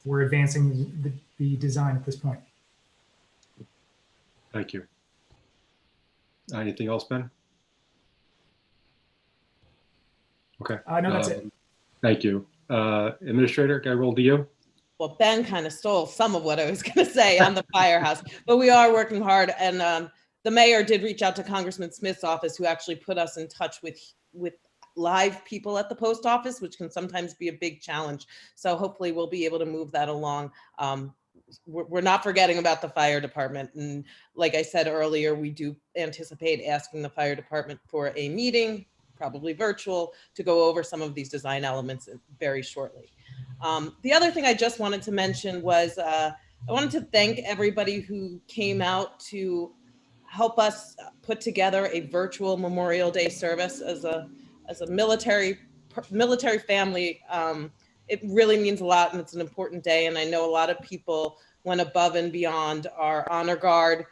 we're advancing the design at this point. Thank you. Anything else, Ben? Okay. No, that's it. Thank you. Administrator, can I roll to you? Well, Ben kind of stole some of what I was going to say on the firehouse, but we are working hard. And the mayor did reach out to Congressman Smith's office, who actually put us in touch with live people at the post office, which can sometimes be a big challenge. So hopefully we'll be able to move that along. We're not forgetting about the fire department. And like I said earlier, we do anticipate asking the fire department for a meeting, probably virtual, to go over some of these design elements very shortly. The other thing I just wanted to mention was I wanted to thank everybody who came out to help us put together a virtual Memorial Day service as a military family. It really means a lot, and it's an important day. And I know a lot of people went above and beyond our honor guard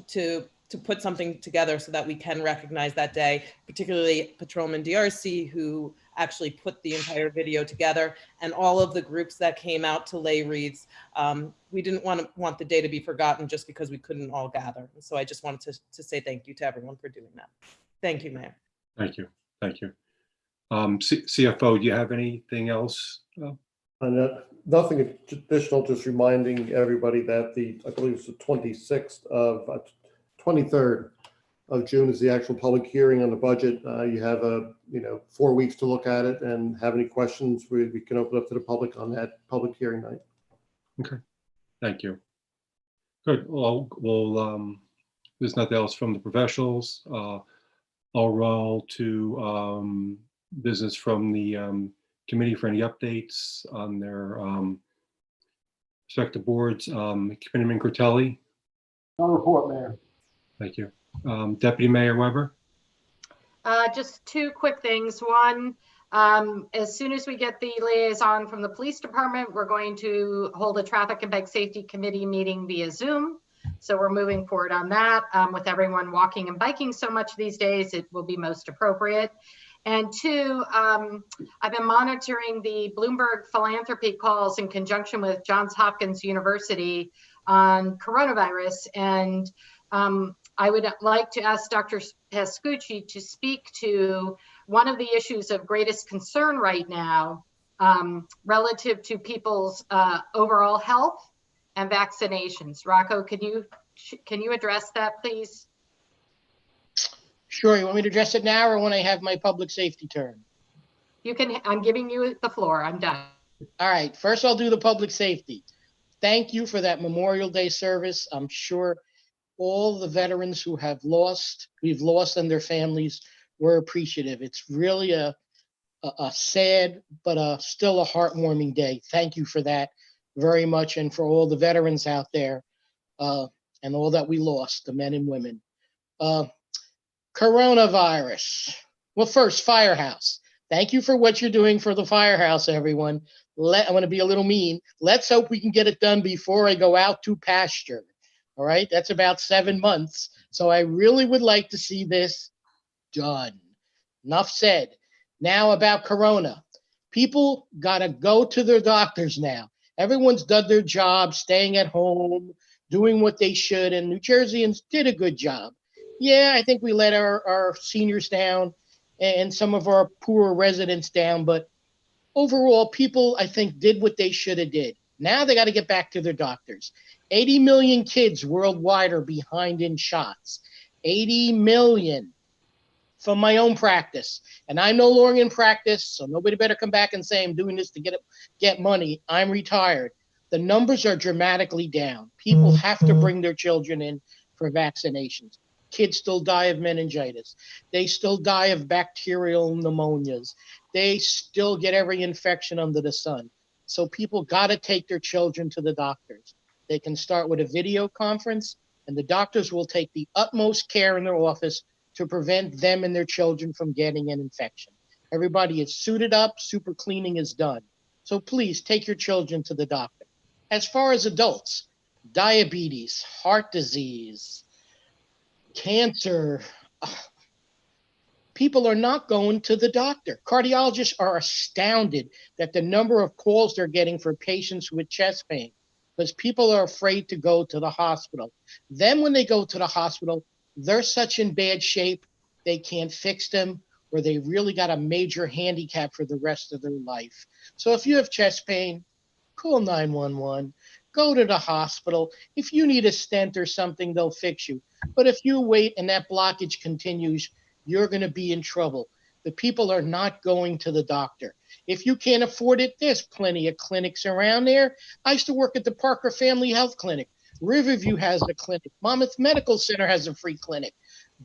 to put something together so that we can recognize that day, particularly Patrolman DRC, who actually put the entire video together, and all of the groups that came out to lay wreaths. We didn't want the day to be forgotten just because we couldn't all gather. So I just wanted to say thank you to everyone for doing that. Thank you, Mayor. Thank you. Thank you. CFO, do you have anything else? Nothing additional, just reminding everybody that I believe it's the 23rd of June is the actual public hearing on the budget. You have 4 weeks to look at it, and have any questions, we can open up to the public on that public hearing night. Okay, thank you. Good. Well, there's nothing else from the professionals. I'll roll to business from the committee for any updates on their respective boards. Committeeman Cortelli. No report, Mayor. Thank you. Deputy Mayor Weber. just two quick things. One, As soon as we get the liaison from the police department, we're going to hold a traffic and bike safety committee meeting via Zoom. So we're moving forward on that. With everyone walking and biking so much these days, it will be most appropriate. And two, I've been monitoring the Bloomberg philanthropy calls in conjunction with Johns Hopkins University on coronavirus. And I would like to ask Dr. Pascucci to speak to one of the issues of greatest concern right now relative to people's overall health and vaccinations. Rocco, can you address that, please? Sure. You want me to address it now or when I have my public safety turn? You can. I'm giving you the floor. I'm done. All right. First, I'll do the public safety. Thank you for that Memorial Day service. I'm sure all the veterans who we've lost and their families were appreciative. It's really a sad, but still a heartwarming day. Thank you for that very much. And for all the veterans out there and all that we lost, the men and women. Coronavirus. Well, first, Firehouse. Thank you for what you're doing for the Firehouse, everyone. I want to be a little mean. Let's hope we can get it done before I go out to pasture. All right, that's about 7 months. So I really would like to see this done. Enough said. Now about Corona. People got to go to their doctors now. Everyone's done their job, staying at home, doing what they should, and New Jerseyans did a good job. Yeah, I think we let our seniors down and some of our poorer residents down, but overall, people, I think, did what they should have did. Now they got to get back to their doctors. 80 million kids worldwide are behind in shots. 80 million from my own practice. And I'm no longer in practice, so nobody better come back and say I'm doing this to get money. I'm retired. The numbers are dramatically down. People have to bring their children in for vaccinations. Kids still die of meningitis. They still die of bacterial pneumonias. They still get every infection under the sun. So people got to take their children to the doctors. They can start with a video conference, and the doctors will take the utmost care in their office to prevent them and their children from getting an infection. Everybody is suited up, super cleaning is done. So please take your children to the doctor. As far as adults, diabetes, heart disease, cancer, people are not going to the doctor. Cardiologists are astounded that the number of calls they're getting for patients with chest pain, because people are afraid to go to the hospital. Then when they go to the hospital, they're such in bad shape, they can't fix them, or they really got a major handicap for the rest of their life. So if you have chest pain, call 911, go to the hospital. If you need a stent or something, they'll fix you. But if you wait and that blockage continues, you're going to be in trouble. The people are not going to the doctor. If you can't afford it, there's plenty of clinics around there. I used to work at the Parker Family Health Clinic. Riverview has a clinic. Monmouth Medical Center has a free clinic.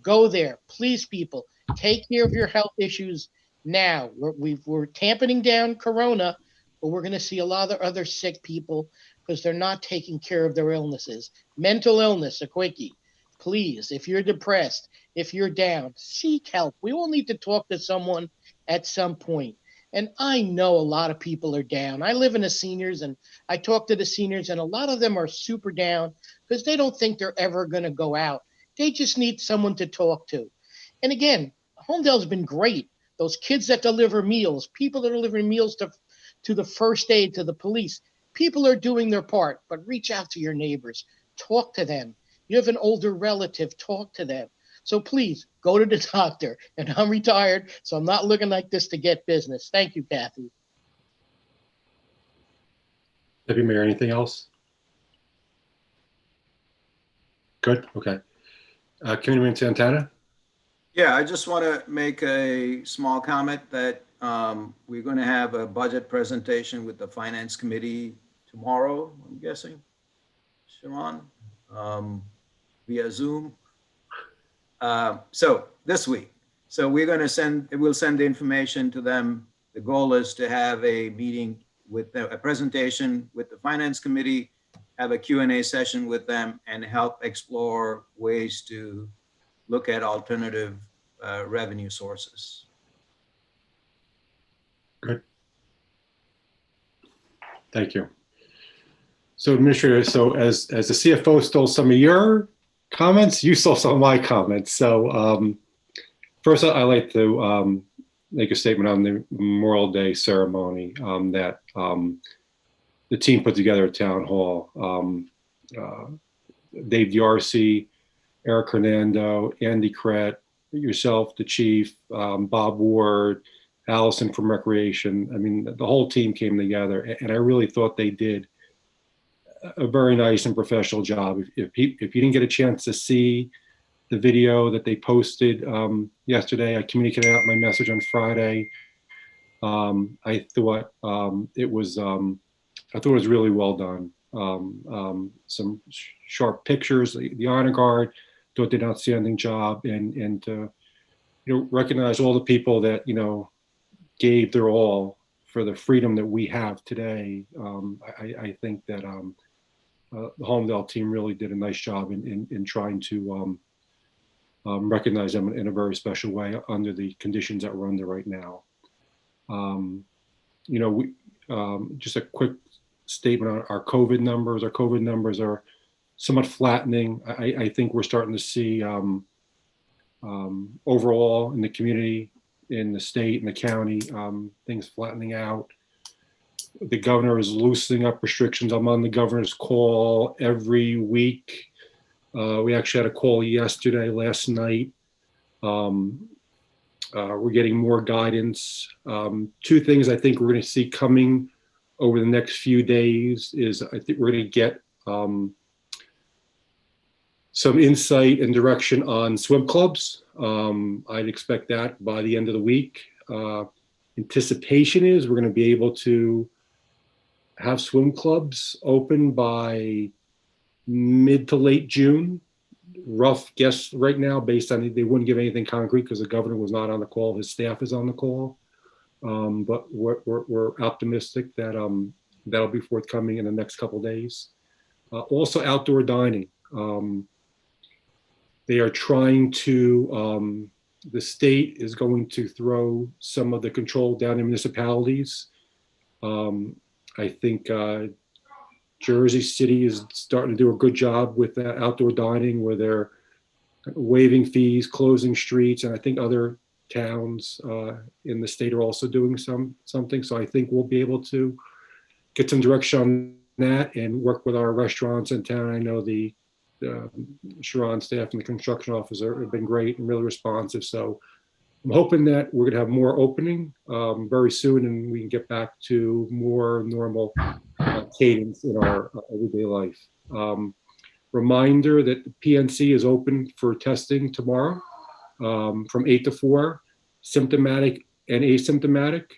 Go there. Please, people, take care of your health issues now. We're tamping down Corona, but we're going to see a lot of other sick people because they're not taking care of their illnesses. Mental illness, a quickie. Please, if you're depressed, if you're down, seek help. We all need to talk to someone at some point. And I know a lot of people are down. I live in the seniors and I talk to the seniors and a lot of them are super down because they don't think they're ever going to go out. They just need someone to talk to. And again, Holmdel's been great. Those kids that deliver meals, people that are delivering meals to the first aid, to the police, people are doing their part, but reach out to your neighbors, talk to them. You have an older relative, talk to them. So please go to the doctor. And I'm retired, so I'm not looking like this to get business. Thank you, Kathy. Deputy Mayor, anything else? Good, okay. Committeeman Santana? Yeah, I just want to make a small comment that we're going to have a budget presentation with the Finance Committee tomorrow, I'm guessing, Sharon, via Zoom. So this week. So we're going to we'll send the information to them. The goal is to have a meeting with a presentation with the Finance Committee, have a Q&A session with them, and help explore ways to look at alternative revenue sources. Good. Thank you. So Administrator, so as the CFO stole some of your comments, you stole some of my comments. So first I'd like to make a statement on the Memorial Day ceremony that the team put together at Town Hall. Dave Yarcy, Eric Hernando, Andy Krett, yourself, the chief, Bob Ward, Allison from Recreation. I mean, the whole team came together, and I really thought they did a very nice and professional job. If you didn't get a chance to see the video that they posted yesterday, I communicated out my message on Friday. I thought it was really well done. Some sharp pictures. The honor guard thought did an outstanding job, and to recognize all the people that gave their all for the freedom that we have today. I think that the Holmdel team really did a nice job in trying to recognize them in a very special way under the conditions that we're under right now. Just a quick statement on our COVID numbers. Our COVID numbers are somewhat flattening. I think we're starting to see overall in the community, in the state and the county, things flattening out. The governor is loosening up restrictions. I'm on the governor's call every week. We actually had a call last night. We're getting more guidance. Two things I think we're going to see coming over the next few days is I think we're going to get some insight and direction on swim clubs. I'd expect that by the end of the week. Anticipation is we're going to be able to have swim clubs open by mid to late June. Rough guess right now, based on they wouldn't give anything concrete because the governor was not on the call. His staff is on the call, but we're optimistic that that'll be forthcoming in the next couple of days. Also, outdoor dining. They are trying to. The state is going to throw some of the control down in municipalities. I think Jersey City is starting to do a good job with that outdoor dining where they're waiving fees, closing streets, and I think other towns in the state are also doing something. So I think we'll be able to get some direction on that and work with our restaurants in town. I know the Sharon staff and the construction officer have been great and really responsive. So I'm hoping that we're going to have more opening very soon and we can get back to more normal cadence in our everyday life. Reminder that the PNC is open for testing tomorrow from 8 to 4, symptomatic and asymptomatic.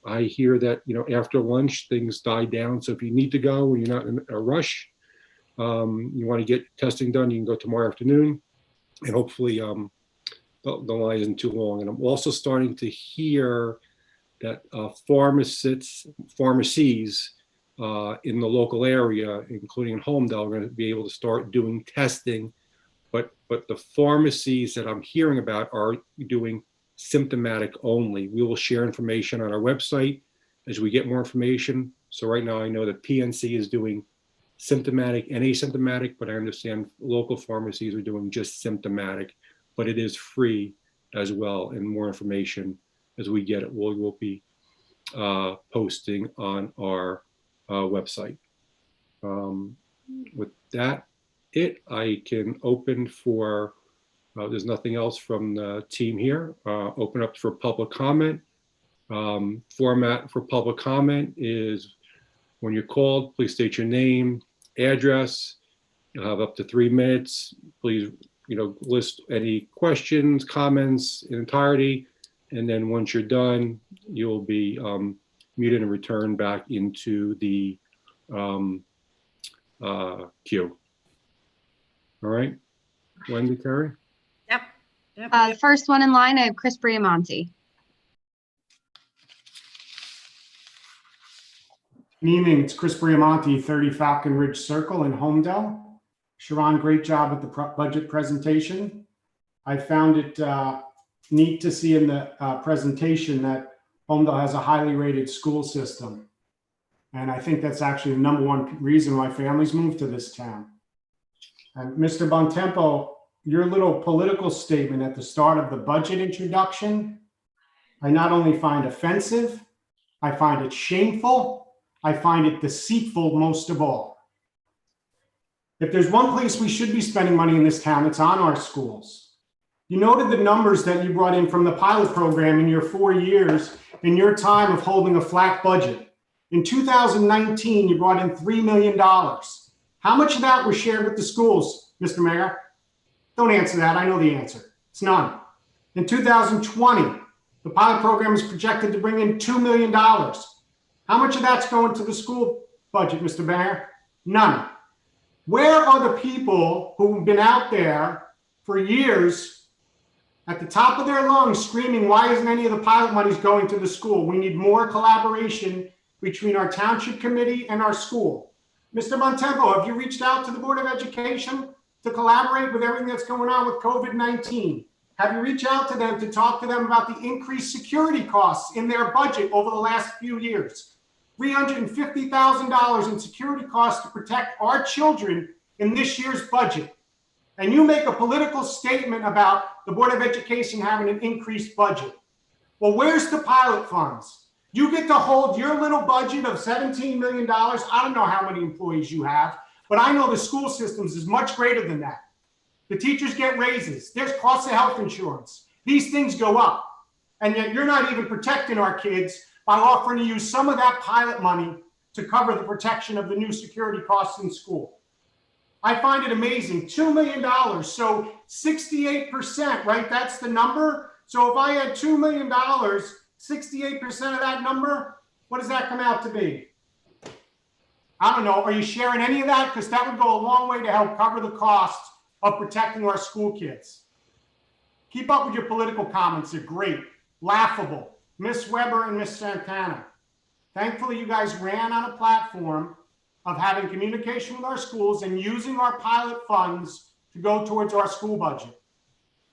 I hear that, after lunch, things die down. So if you need to go and you're not in a rush, you want to get testing done, you can go tomorrow afternoon and hopefully the line isn't too long. And I'm also starting to hear that pharmacies in the local area, including in Holmdel, are going to be able to start doing testing. But the pharmacies that I'm hearing about are doing symptomatic only. We will share information on our website as we get more information. So right now I know that PNC is doing symptomatic and asymptomatic, but I understand local pharmacies are doing just symptomatic, but it is free as well. And more information as we get it, we'll be posting on our website. With that, I can open for, there's nothing else from the team here, open up for public comment. Format for public comment is when you're called, please state your name, address. You'll have up to 3 minutes. Please, list any questions, comments in entirety. And then once you're done, you'll be muted and returned back into the queue. All right, Wendy, Carrie? Yep. The first one in line, I have Chris Briamonte. Good evening, it's Chris Briamonte, 30 Falcon Ridge Circle in Holmdel. Sharon, great job at the budget presentation. I found it neat to see in the presentation that Holmdel has a highly rated school system. And I think that's actually the number one reason why families move to this town. And Mr. Bontempo, your little political statement at the start of the budget introduction, I not only find offensive, I find it shameful, I find it deceitful most of all. If there's one place we should be spending money in this town, it's on our schools. You noted the numbers that you brought in from the pilot program in your 4 years in your time of holding a flat budget. In 2019, you brought in $3 million. How much of that was shared with the schools, Mr. Mayor? Don't answer that. I know the answer. It's none. In 2020, the pilot program is projected to bring in $2 million. How much of that's going to the school budget, Mr. Mayor? None. Where are the people who've been out there for years at the top of their lungs screaming, why isn't any of the pilot monies going to the school? We need more collaboration between our township committee and our school. Mr. Bontempo, have you reached out to the Board of Education to collaborate with everything that's going on with COVID-19? Have you reached out to them to talk to them about the increased security costs in their budget over the last few years? $350,000 in security costs to protect our children in this year's budget. And you make a political statement about the Board of Education having an increased budget. Well, where's the pilot funds? You get to hold your little budget of $17 million. I don't know how many employees you have, but I know the school systems is much greater than that. The teachers get raises. There's costs of health insurance. These things go up. And yet you're not even protecting our kids by offering to use some of that pilot money to cover the protection of the new security costs in school. I find it amazing. $2 million. So 68%, right? That's the number. So if I had $2 million, 68% of that number, what does that come out to be? I don't know. Are you sharing any of that? Because that would go a long way to help cover the costs of protecting our school kids. Keep up with your political comments. They're great. Laughable. Miss Weber and Miss Santana. Thankfully, you guys ran on a platform of having communication with our schools and using our pilot funds to go towards our school budget.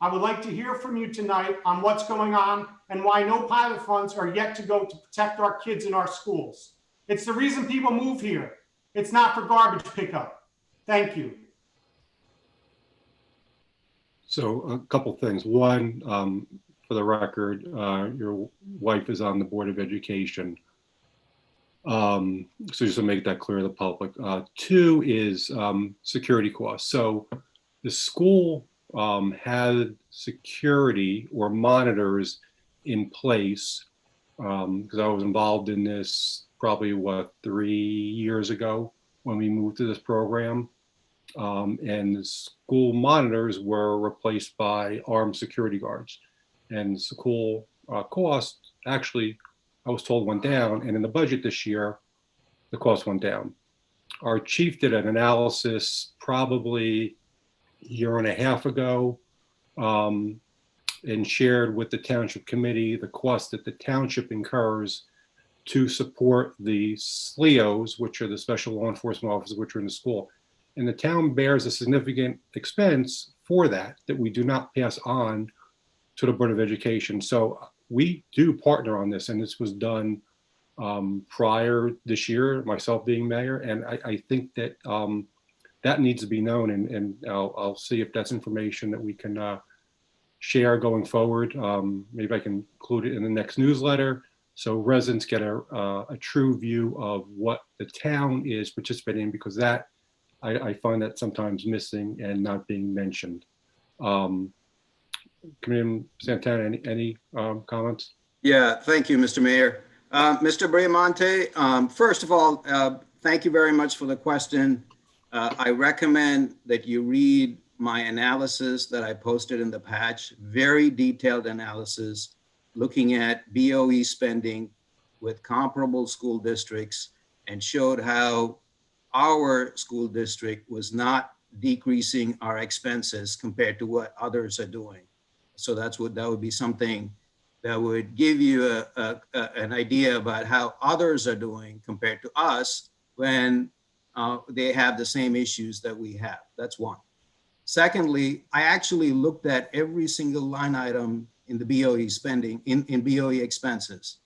I would like to hear from you tonight on what's going on and why no pilot funds are yet to go to protect our kids in our schools. It's the reason people move here. It's not for garbage pickup. Thank you. So a couple things. One, for the record, your wife is on the Board of Education. So just to make that clear to the public. Two is security costs. So the school had security or monitors in place because I was involved in this probably 3 years ago when we moved to this program. And the school monitors were replaced by armed security guards. And the school cost actually, I was told, went down. And in the budget this year, the cost went down. Our chief did an analysis probably a year and a half ago and shared with the township committee the cost that the township incurs to support the SLEOs, which are the special law enforcement officers, which are in the school. And the town bears a significant expense for that we do not pass on to the Board of Education. So we do partner on this, and this was done prior this year, myself being mayor, and I think that that needs to be known, and I'll see if that's information that we can share going forward. Maybe I can include it in the next newsletter so residents get a true view of what the town is participating in, because that I find that sometimes missing and not being mentioned. Commissioner Santana, any comments? Yeah, thank you, Mr. Mayor. Mr. Briamonte, first of all, thank you very much for the question. I recommend that you read my analysis that I posted in the patch, very detailed analysis looking at BOE spending with comparable school districts, and showed how our school district was not decreasing our expenses compared to what others are doing. So that would be something that would give you an idea about how others are doing compared to us when they have the same issues that we have. That's one. Secondly, I actually looked at every single line item in the BOE spending, in BOE expenses.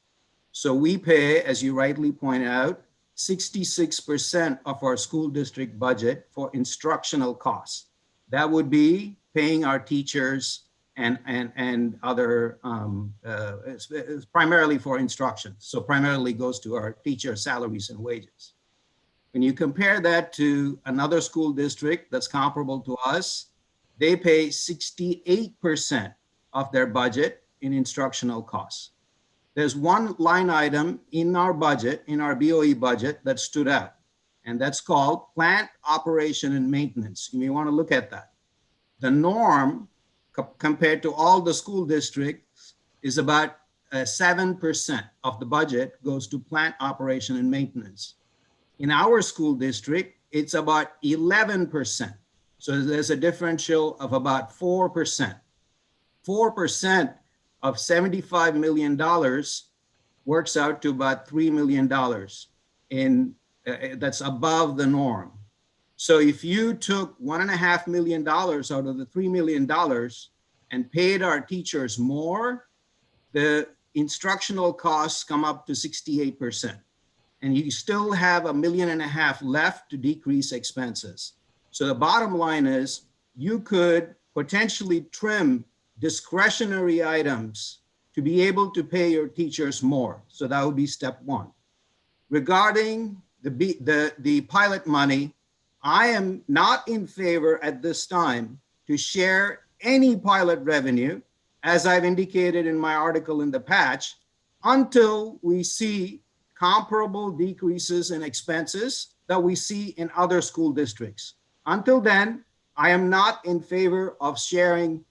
So we pay, as you rightly point out, 66% of our school district budget for instructional costs. That would be paying our teachers and other, it's primarily for instruction. So primarily goes to our teacher salaries and wages. When you compare that to another school district that's comparable to us, they pay 68% of their budget in instructional costs. There's one line item in our budget, in our BOE budget, that stood out, and that's called plant operation and maintenance. You may want to look at that. The norm compared to all the school districts is about 7% of the budget goes to plant operation and maintenance. In our school district, it's about 11%. So there's a differential of about 4%. 4% of $75 million works out to about $3 million. That's above the norm. So if you took $1.5 million out of the $3 million and paid our teachers more, the instructional costs come up to 68%. And you still have $1.5 million left to decrease expenses. So the bottom line is you could potentially trim discretionary items to be able to pay your teachers more. So that would be step one. Regarding the pilot money, I am not in favor at this time to share any pilot revenue, as I've indicated in my article in the patch, until we see comparable decreases in expenses that we see in other school districts. Until then, I am not in favor of sharing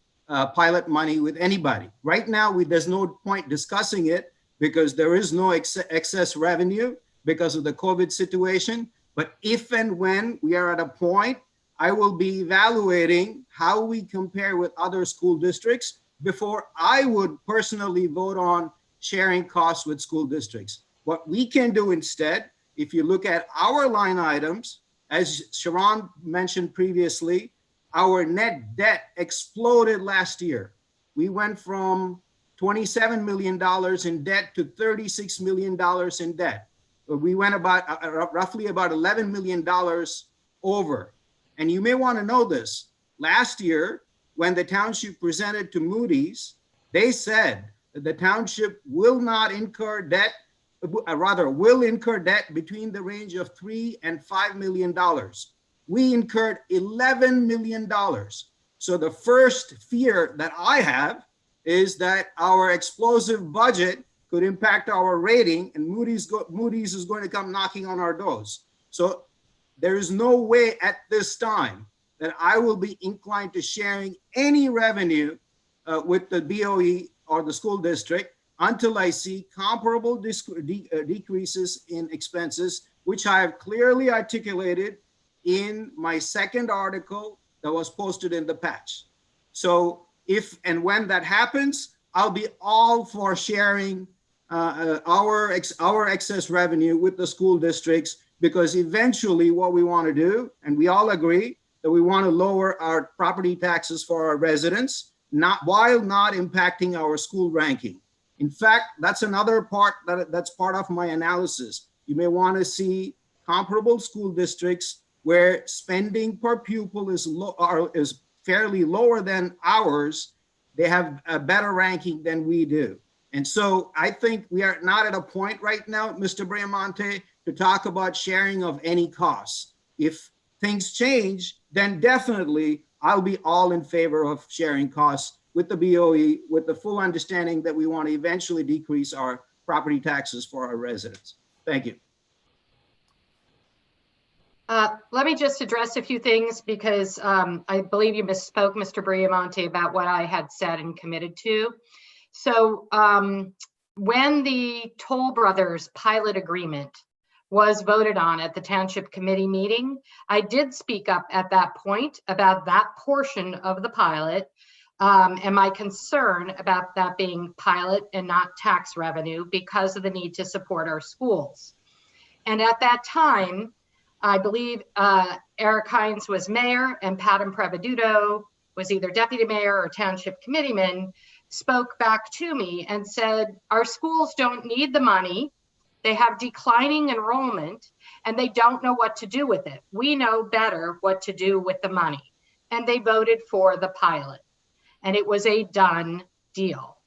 pilot money with anybody. Right now, there's no point discussing it because there is no excess revenue because of the COVID situation. But if and when we are at a point, I will be evaluating how we compare with other school districts before I would personally vote on sharing costs with school districts. What we can do instead, if you look at our line items, as Sharon mentioned previously, our net debt exploded last year. We went from $27 million in debt to $36 million in debt. We went roughly about $11 million over. And you may want to know this. Last year, when the township presented to Moody's, they said that the township will not incur debt, will incur debt between the range of $3 and $5 million. We incurred $11 million. So the first fear that I have is that our explosive budget could impact our rating, and Moody's is going to come knocking on our doors. So there is no way at this time that I will be inclined to sharing any revenue with the BOE or the school district until I see comparable decreases in expenses, which I have clearly articulated in my second article that was posted in the patch. So if and when that happens, I'll be all for sharing our excess revenue with the school districts, because eventually what we want to do, and we all agree that we want to lower our property taxes for our residents, while not impacting our school ranking. In fact, that's another part that's part of my analysis. You may want to see comparable school districts where spending per pupil is fairly lower than ours. They have a better ranking than we do. And so I think we are not at a point right now, Mr. Bramonte, to talk about sharing of any costs. If things change, then definitely I'll be all in favor of sharing costs with the BOE, with the full understanding that we want to eventually decrease our property taxes for our residents. Thank you. Let me just address a few things, because I believe you misspoke, Mr. Bramonte, about what I had said and committed to. So when the Toll Brothers pilot agreement was voted on at the Township Committee meeting, I did speak up at that point about that portion of the pilot and my concern about that being pilot and not tax revenue because of the need to support our schools. And at that time, I believe Eric Hines was mayor and Pat Impreveduto was either deputy mayor or township committeeman. spoke back to me and said, our schools don't need the money. They have declining enrollment and they don't know what to do with it. We know better what to do with the money. And they voted for the pilot. And it was a done deal.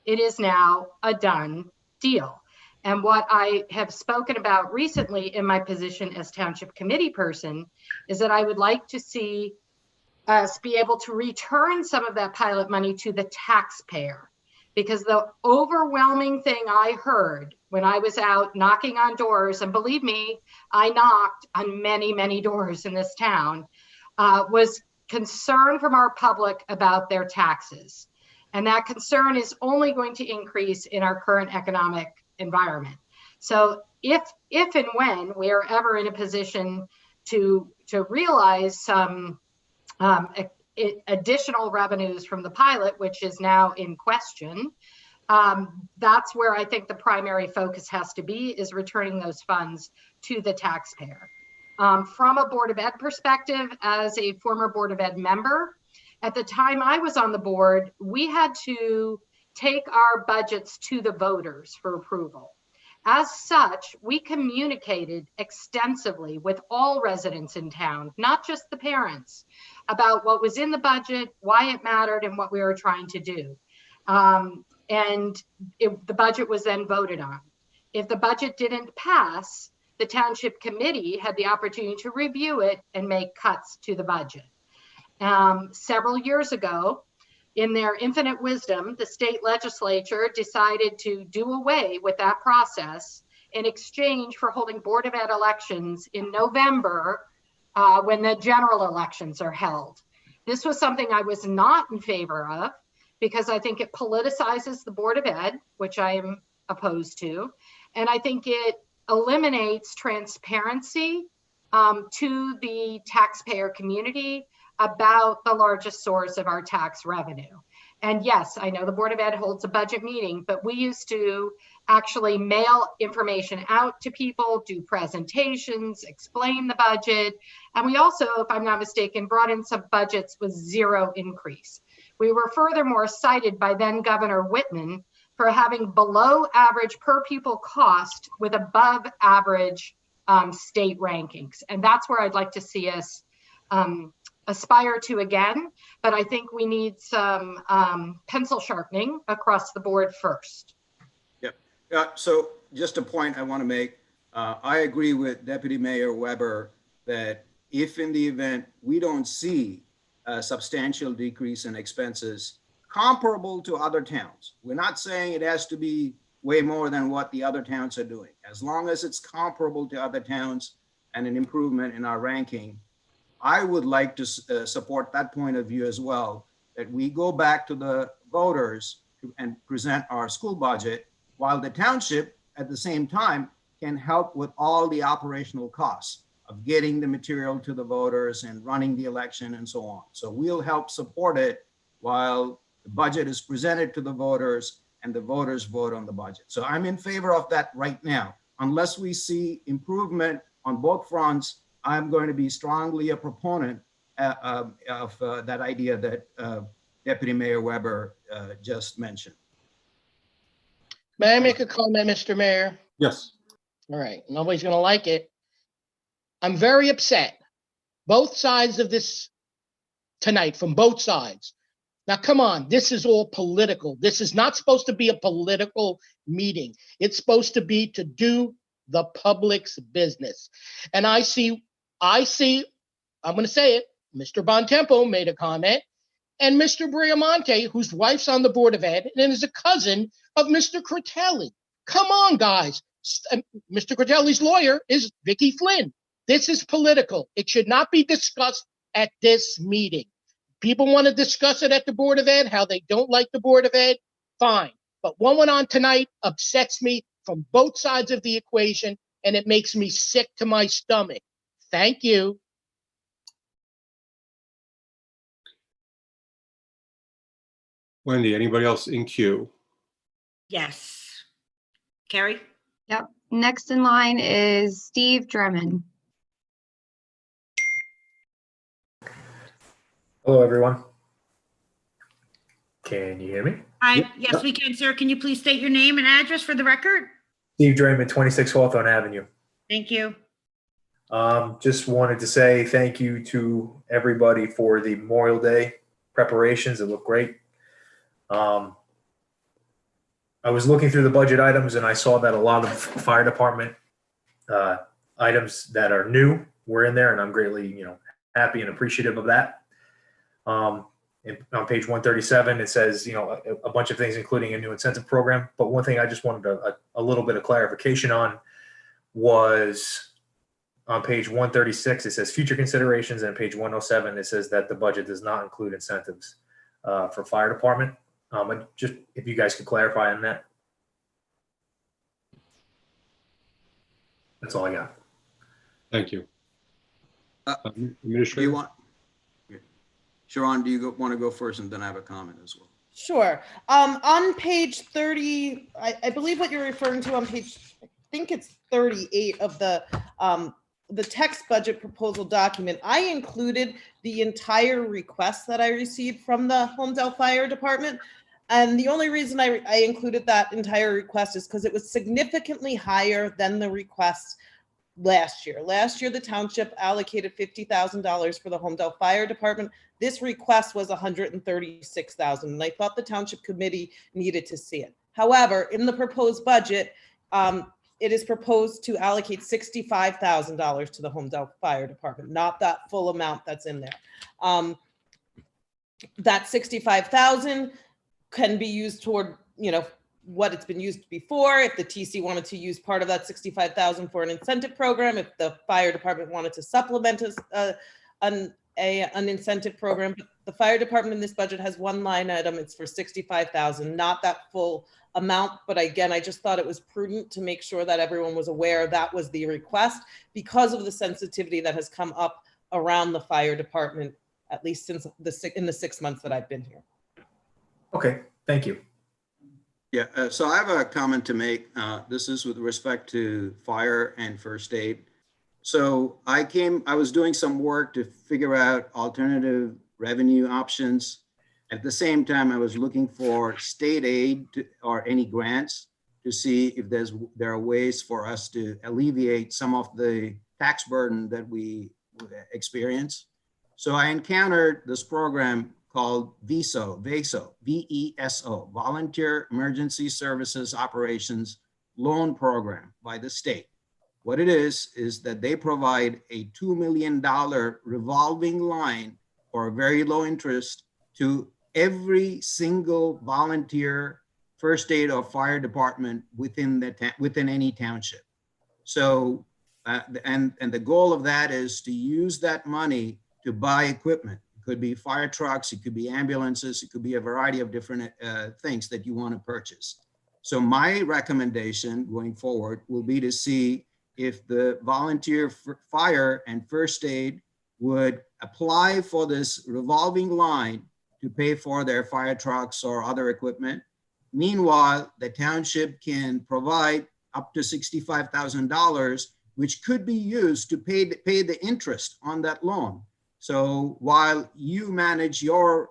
It is now a done deal. And what I have spoken about recently in my position as township committee person is that I would like to see us be able to return some of that pilot money to the taxpayer. Because the overwhelming thing I heard when I was out knocking on doors, and believe me, I knocked on many, many doors in this town, was concern from our public about their taxes. And that concern is only going to increase in our current economic environment. So if and when we are ever in a position to realize some additional revenues from the pilot, which is now in question, that's where I think the primary focus has to be, is returning those funds to the taxpayer. From a Board of Ed perspective, as a former Board of Ed member, at the time I was on the board, we had to take our budgets to the voters for approval. As such, we communicated extensively with all residents in town, not just the parents, about what was in the budget, why it mattered, and what we were trying to do. The budget was then voted on. If the budget didn't pass, the township committee had the opportunity to review it and make cuts to the budget. Several years ago, in their infinite wisdom, the state legislature decided to do away with that process in exchange for holding Board of Ed elections in November when the general elections are held. This was something I was not in favor of because I think it politicizes the Board of Ed, which I am opposed to. And I think it eliminates transparency to the taxpayer community about the largest source of our tax revenue. And yes, I know the Board of Ed holds a budget meeting, but we used to actually mail information out to people, do presentations, explain the budget. And we also, if I'm not mistaken, brought in some budgets with zero increase. We were furthermore cited by then Governor Whitman for having below average per pupil cost with above average state rankings. And that's where I'd like to see us aspire to again, but I think we need some pencil sharpening across the board first. Yep. So just a point I want to make. I agree with Deputy Mayor Weber that if in the event we don't see a substantial decrease in expenses comparable to other towns, we're not saying it has to be way more than what the other towns are doing. As long as it's comparable to other towns and an improvement in our ranking, I would like to support that point of view as well, that we go back to the voters and present our school budget, while the township at the same time can help with all the operational costs of getting the material to the voters and running the election and so on. So we'll help support it while the budget is presented to the voters and the voters vote on the budget. So I'm in favor of that right now. Unless we see improvement on both fronts, I'm going to be strongly a proponent of that idea that Deputy Mayor Weber just mentioned. May I make a comment, Mr. Mayor? Yes. All right, nobody's gonna like it. I'm very upset. Both sides of this tonight, from both sides. Now, come on, this is all political. This is not supposed to be a political meeting. It's supposed to be to do the public's business. And I see, I'm going to say it, Mr. Bontempo made a comment, and Mr. Briamonte, whose wife's on the Board of Ed and is a cousin of Mr. Critelli. Come on, guys. Mr. Critelli's lawyer is Vicky Flynn. This is political. It should not be discussed at this meeting. People want to discuss it at the Board of Ed, how they don't like the Board of Ed, fine. But what went on tonight upsets me from both sides of the equation, and it makes me sick to my stomach. Thank you. Wendy, anybody else in queue? Yes. Carrie? Yep. Next in line is Steve Drummond. Hello, everyone. Can you hear me? Yes, we can, sir. Can you please state your name and address for the record? Steve Draymond, 26 Hawthorne Avenue. Thank you. Just wanted to say thank you to everybody for the Memorial Day preparations. It looked great. I was looking through the budget items and I saw that a lot of fire department items that are new were in there, and I'm greatly, happy and appreciative of that. And on page 137, it says, a bunch of things, including a new incentive program. But one thing I just wanted a little bit of clarification on was on page 136, it says future considerations, and page 107, it says that the budget does not include incentives for fire department. And just if you guys could clarify on that. That's all I got. Thank you. Do Administrator? you want, Sharon, do you want to go first, and then I have a comment as well? Sure. On page 30, I believe what you're referring to on page, I think it's 38 of the text budget proposal document, I included the entire request that I received from the Holmdel Fire Department. And the only reason I included that entire request is because it was significantly higher than the request last year. Last year, the township allocated $50,000 for the Holmdel Fire Department. This request was $136,000, and I thought the township committee needed to see it. However, in the proposed budget, it is proposed to allocate $65,000 to the Holmdel Fire Department, not that full amount that's in there. That $65,000 can be used toward, what it's been used before. If the TC wanted to use part of that $65,000 for an incentive program, if the fire department wanted to supplement an incentive program, but the fire department in this budget has one line item. It's for $65,000, not that full amount. But again, I just thought it was prudent to make sure that everyone was aware that was the request because of the sensitivity that has come up around the fire department, at least since in the 6 months that I've been here. Okay, thank you. Yeah, so I have a comment to make. This is with respect to fire and first aid. So I was doing some work to figure out alternative revenue options. At the same time, I was looking for state aid or any grants to see if there are ways for us to alleviate some of the tax burden that we experience. So I encountered this program called VESO, V-E-S-O, Volunteer Emergency Services Operations Loan Program by the state. What it is that they provide a $2 million revolving line for very low interest to every single volunteer first aid or fire department within any township. So, and the goal of that is to use that money to buy equipment. Could be fire trucks, it could be ambulances, it could be a variety of different things that you want to purchase. So my recommendation going forward will be to see if the volunteer fire and first aid would apply for this revolving line to pay for their fire trucks or other equipment. Meanwhile, the township can provide up to $65,000, which could be used to pay the interest on that loan. So while you manage your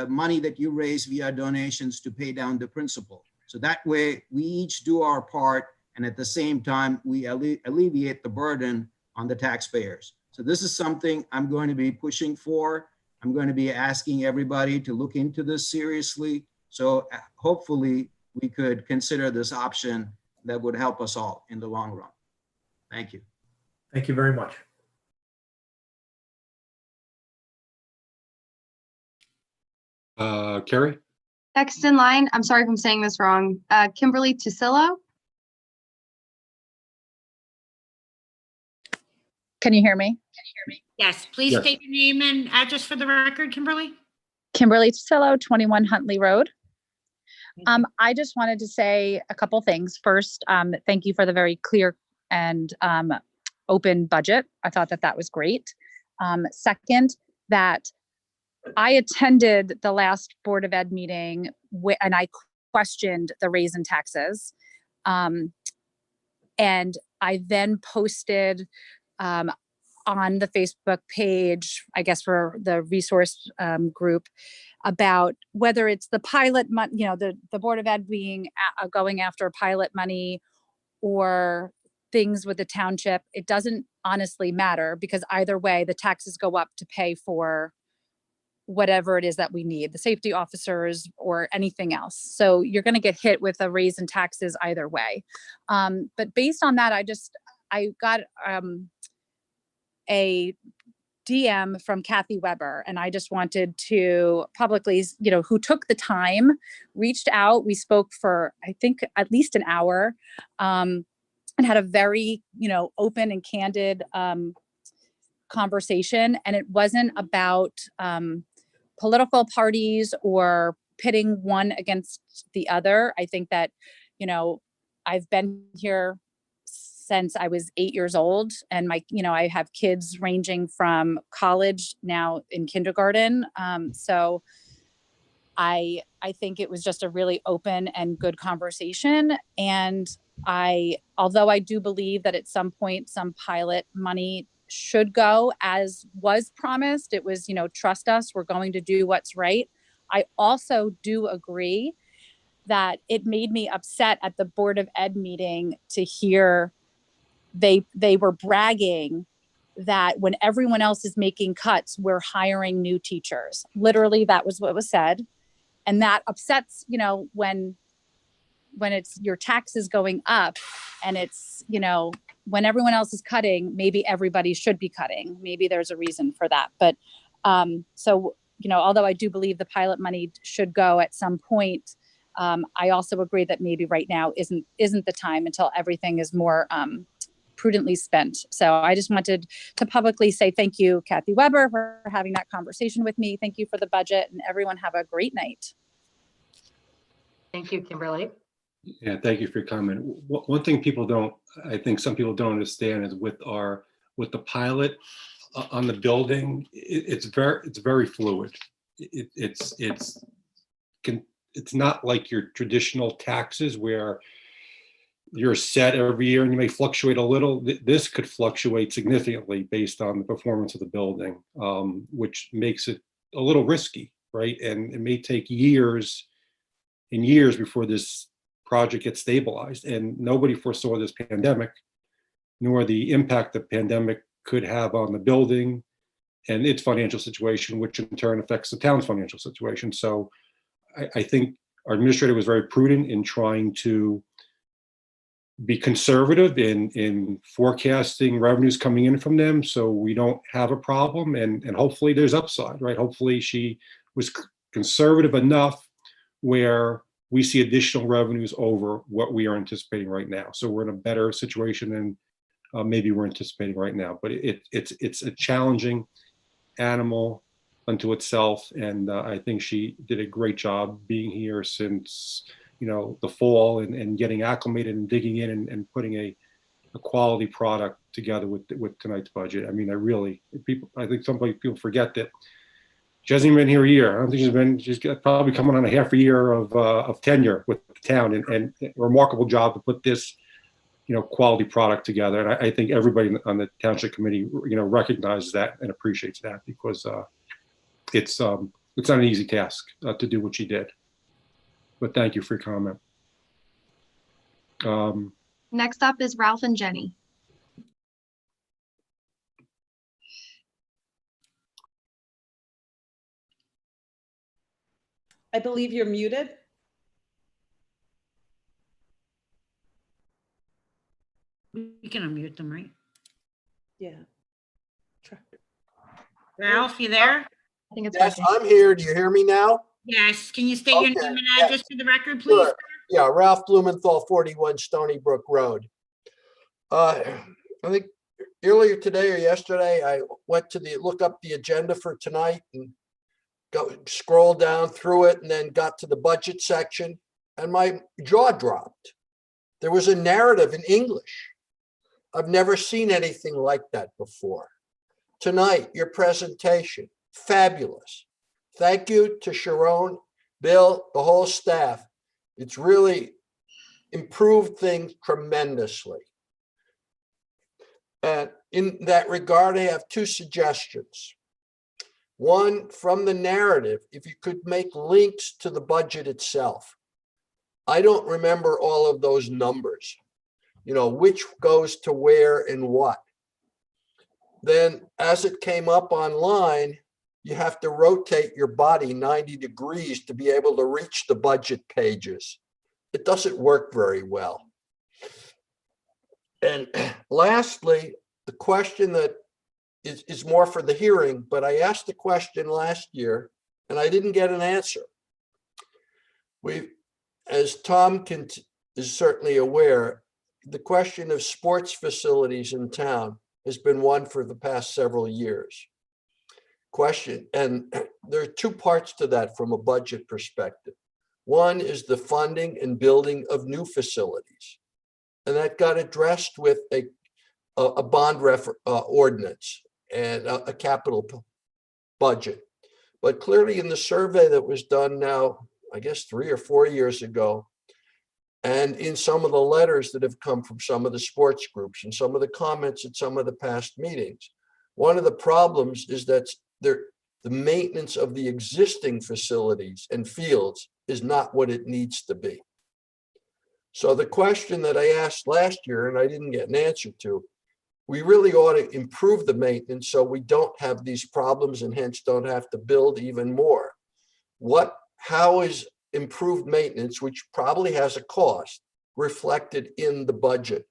money that you raise via donations to pay down the principal. So that way we each do our part, and at the same time, we alleviate the burden on the taxpayers. So this is something I'm going to be pushing for. I'm going to be asking everybody to look into this seriously. So hopefully we could consider this option that would help us all in the long run. Thank you. Thank you very much. Carrie? Next in line, I'm sorry if I'm saying this wrong, Kimberly Tusillo. Can you hear me? Yes, please state your name and address for the record, Kimberly. Kimberly Tusillo, 21 Huntley Road. I just wanted to say a couple things. First, thank you for the very clear and open budget. I thought that was great. Second, that I attended the last Board of Ed meeting and I questioned the raise in taxes. And I then posted on the Facebook page, I guess for the resource group, about whether it's the pilot money, the Board of Ed being going after pilot money or things with the township. It doesn't honestly matter, because either way, the taxes go up to pay for whatever it is that we need, the safety officers or anything else. So you're going to get hit with a raise in taxes either way. But based on that, I got a DM from Kathy Weber, and I just wanted to publicly, who took the time, reached out. We spoke for, I think, at least an hour, and had a very, open and candid conversation. And it wasn't about political parties or pitting one against the other. I think that, I've been here since I was 8 years old, and I have kids ranging from college now in kindergarten. So I think it was just a really open and good conversation. And although I do believe that at some point, some pilot money should go, as was promised, it was, trust us, we're going to do what's right. I also do agree that it made me upset at the Board of Ed meeting to hear they were bragging that when everyone else is making cuts, we're hiring new teachers. Literally, that was what was said. And that upsets, when it's your taxes going up and it's, when everyone else is cutting, maybe everybody should be cutting. Maybe there's a reason for that. But so, although I do believe the pilot money should go at some point, I also agree that maybe right now isn't the time until everything is more prudently spent. So I just wanted to publicly say thank you, Kathy Weber, for having that conversation with me. Thank you for the budget, and everyone have a great night. Thank you, Kimberly. Yeah, thank you for your comment. One thing I think some people don't understand is with the pilot on the building, it's very fluid. It's not like your traditional taxes where you're set every year and you may fluctuate a little. This could fluctuate significantly based on the performance of the building, which makes it a little risky, right? And it may take years and years before this project gets stabilized. And nobody foresaw this pandemic, nor the impact the pandemic could have on the building and its financial situation, which in turn affects the town's financial situation. So I think our administrator was very prudent in trying to be conservative in forecasting revenues coming in from them, so we don't have a problem, and hopefully there's upside, right? Hopefully she was conservative enough where we see additional revenues over what we are anticipating right now. So we're in a better situation than maybe we're anticipating right now. But it's a challenging animal unto itself, and I think she did a great job being here since the fall and getting acclimated and digging in and putting a quality product together with tonight's budget. I mean, I think some people forget that she hasn't even been here a year. I don't think she's probably coming on a half a year of tenure with the town, and a remarkable job to put this, quality product together. And I think everybody on the township committee, recognizes that and appreciates that, because it's not an easy task to do what she did. But thank you for your comment. Next up is Ralph and Jenny. I believe you're muted. You can unmute them, right? Yeah. Ralph, you there? I think it's Yes, I'm here. Do you hear me now? Yes. Can you state your name and address for the record, please? Sure. Yeah, Ralph Blumenthal, 41 Stony Brook Road. I think earlier today or yesterday, I went to look up the agenda for tonight and scrolled down through it, and then got to the budget section, and my jaw dropped. There was a narrative in English. I've never seen anything like that before. Tonight, your presentation, fabulous. Thank you to Sharon, Bill, the whole staff. It's really improved things tremendously. And in that regard, I have two suggestions. One, from the narrative, if you could make links to the budget itself. I don't remember all of those numbers, which goes to where and what. Then as it came up online, you have to rotate your body 90 degrees to be able to reach the budget pages. It doesn't work very well. And lastly, the question that is more for the hearing, but I asked the question last year and I didn't get an answer. As Tom is certainly aware, the question of sports facilities in town has been one for the past several years. And there are two parts to that from a budget perspective. One is the funding and building of new facilities. And that got addressed with a bond ordinance and a capital budget. But clearly in the survey that was done now, I guess 3 or 4 years ago, and in some of the letters that have come from some of the sports groups and some of the comments at some of the past meetings, one of the problems is that the maintenance of the existing facilities and fields is not what it needs to be. So the question that I asked last year, and I didn't get an answer to, we really ought to improve the maintenance so we don't have these problems and hence don't have to build even more. How is improved maintenance, which probably has a cost, reflected in the budget?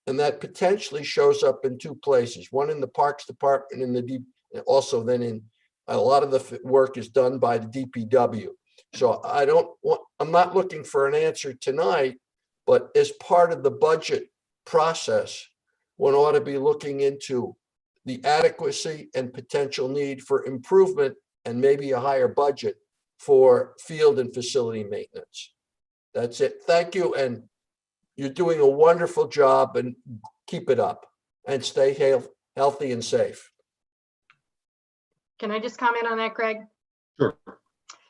And that potentially shows up in two places, one in the Parks Department and also then in a lot of the work is done by the DPW. So I'm not looking for an answer tonight, but as part of the budget process, one ought to be looking into the adequacy and potential need for improvement and maybe a higher budget for field and facility maintenance. That's it. Thank you. And you're doing a wonderful job, and keep it up and stay healthy and safe. Can I just comment on that, Greg? Sure.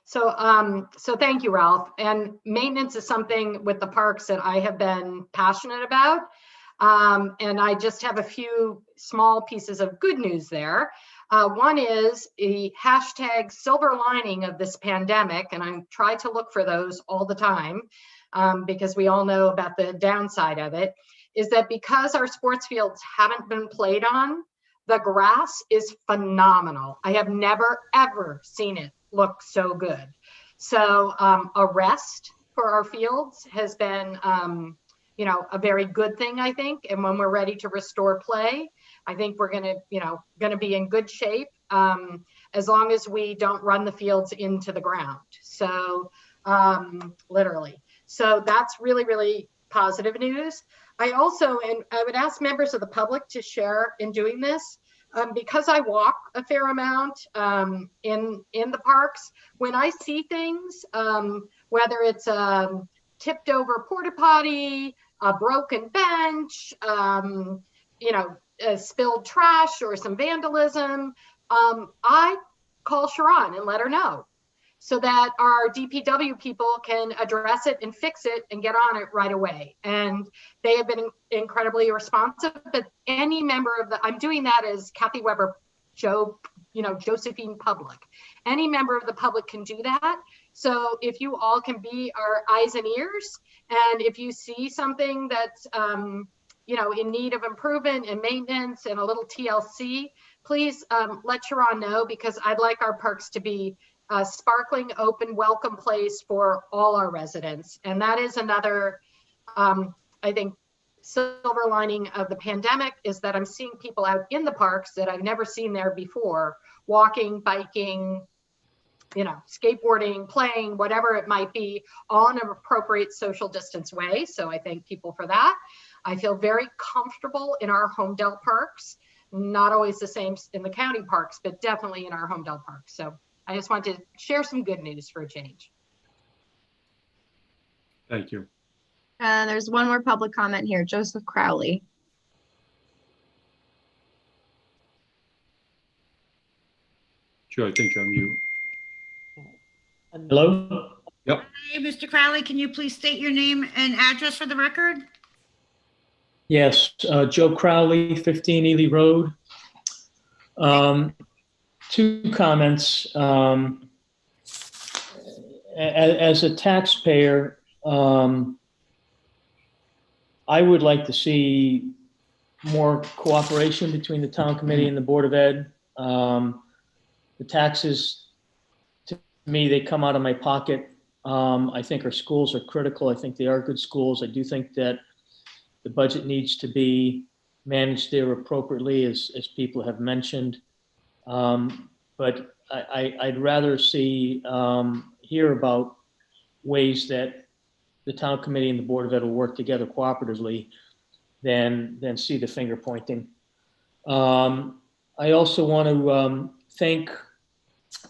So thank you, Ralph. And maintenance is something with the parks that I have been passionate about. And I just have a few small pieces of good news there. One is the hashtag silver lining of this pandemic, and I try to look for those all the time because we all know about the downside of it, is that because our sports fields haven't been played on, the grass is phenomenal. I have never, ever seen it look so good. So a rest for our fields has been a very good thing, I think. And when we're ready to restore play, I think we're going to be in good shape as long as we don't run the fields into the ground. So literally. So that's really, really positive news. I would ask members of the public to share in doing this. Because I walk a fair amount in the parks, when I see things, whether it's a tipped over porta potty, a broken bench, spilled trash or some vandalism, I call Sharon and let her know so that our DPW people can address it and fix it and get on it right away. And they have been incredibly responsive, but any member of I'm doing that as Kathy Weber, Josephine Public. Any member of the public can do that. So if you all can be our eyes and ears, and if you see something that's, in need of improvement and maintenance and a little TLC, please let Sharon know, because I'd like our parks to be a sparkling, open, welcome place for all our residents. And that is another, I think, silver lining of the pandemic, is that I'm seeing people out in the parks that I've never seen there before, walking, biking, skateboarding, playing, whatever it might be, all in an appropriate social distance way. So I thank people for that. I feel very comfortable in our Holmdel parks, not always the same in the county parks, but definitely in our Holmdel parks. So I just wanted to share some good news for a change. Thank you. There's one more public comment here, Joseph Crowley. Sure, I think you're on mute. Hello? Yep. Hey, Mr. Crowley, can you please state your name and address for the record? Yes, Joe Crowley, 15 Ely Road. Two comments. As a taxpayer, I would like to see more cooperation between the town committee and the Board of Ed. The taxes, to me, they come out of my pocket. I think our schools are critical. I think they are good schools. I do think that the budget needs to be managed there appropriately, as people have mentioned. But I'd rather hear about ways that the town committee and the Board of Ed will work together cooperatively than see the finger pointing. I also want to thank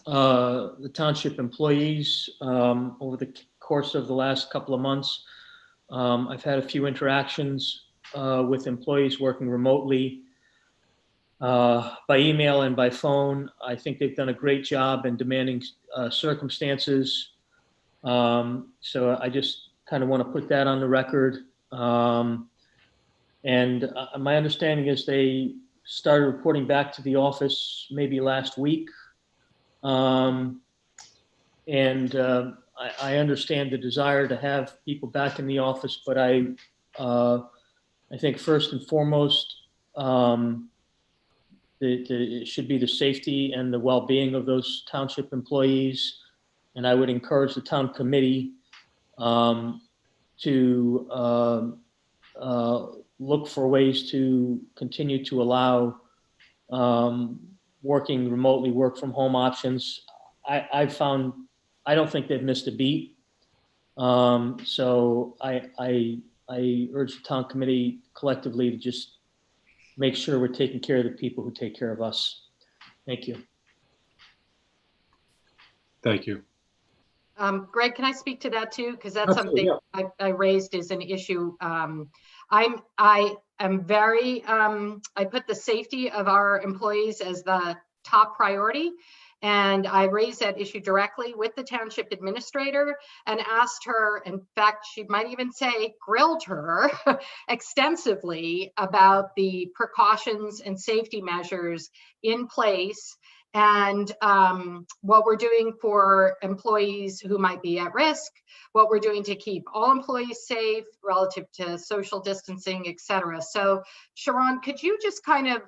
the township employees over the course of the last couple of months. I've had a few interactions with employees working remotely by email and by phone. I think they've done a great job in demanding circumstances. So I just kind of want to put that on the record. And my understanding is they started reporting back to the office maybe last week. I understand the desire to have people back in the office, but I think first and foremost, it should be the safety and the well-being of those township employees. And I would encourage the town committee to look for ways to continue to allow working remotely, work from home options. I don't think they've missed a beat. So I urge the town committee collectively to just make sure we're taking care of the people who take care of us. Thank you. Thank you. Greg, can I speak to that too? Because that's Absolutely, something I raised as an issue. I am very, I put the safety of our employees as the top priority. And I raised that issue directly with the township administrator and asked her, in fact, she might even say, grilled her extensively about the precautions and safety measures in place and what we're doing for employees who might be at risk, what we're doing to keep all employees safe relative to social distancing, et cetera. So Sharon, could you just kind of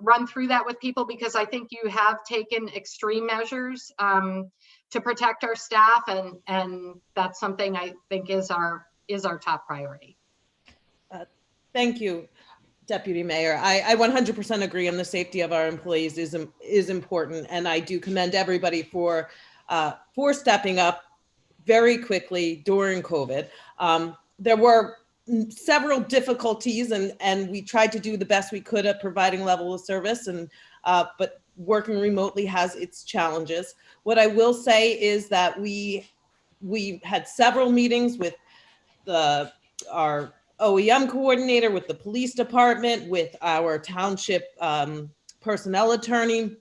run through that with people, because I think you have taken extreme measures to protect our staff, and that's something I think is our top priority. Thank you, Deputy Mayor. I 100% agree on the safety of our employees is important, and I do commend everybody for stepping up very quickly during COVID. There were several difficulties, and we tried to do the best we could at providing level of service, but working remotely has its challenges. What I will say is that we had several meetings with our OEM coordinator, with the police department, with our township personnel attorney,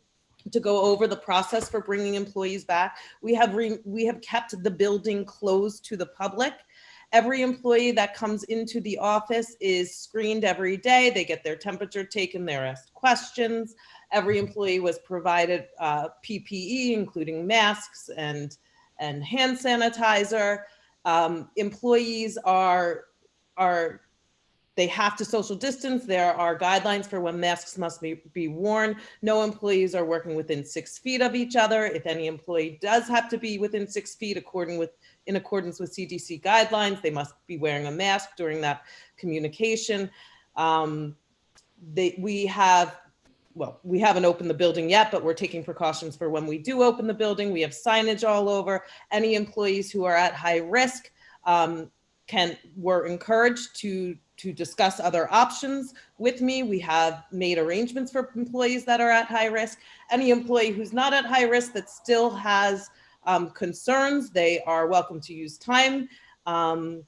to go over the process for bringing employees back. We have kept the building closed to the public. Every employee that comes into the office is screened every day. They get their temperature taken, they're asked questions. Every employee was provided PPE, including masks and hand sanitizer. Employees they have to social distance. There are guidelines for when masks must be worn. No employees are working within 6 feet of each other. If any employee does have to be within 6 feet, in accordance with CDC guidelines, they must be wearing a mask during that communication. We haven't opened the building yet, but we're taking precautions for when we do open the building. We have signage all over. Any employees who are at high risk were encouraged to discuss other options with me. We have made arrangements for employees that are at high risk. Any employee who's not at high risk that still has concerns, they are welcome to use time. The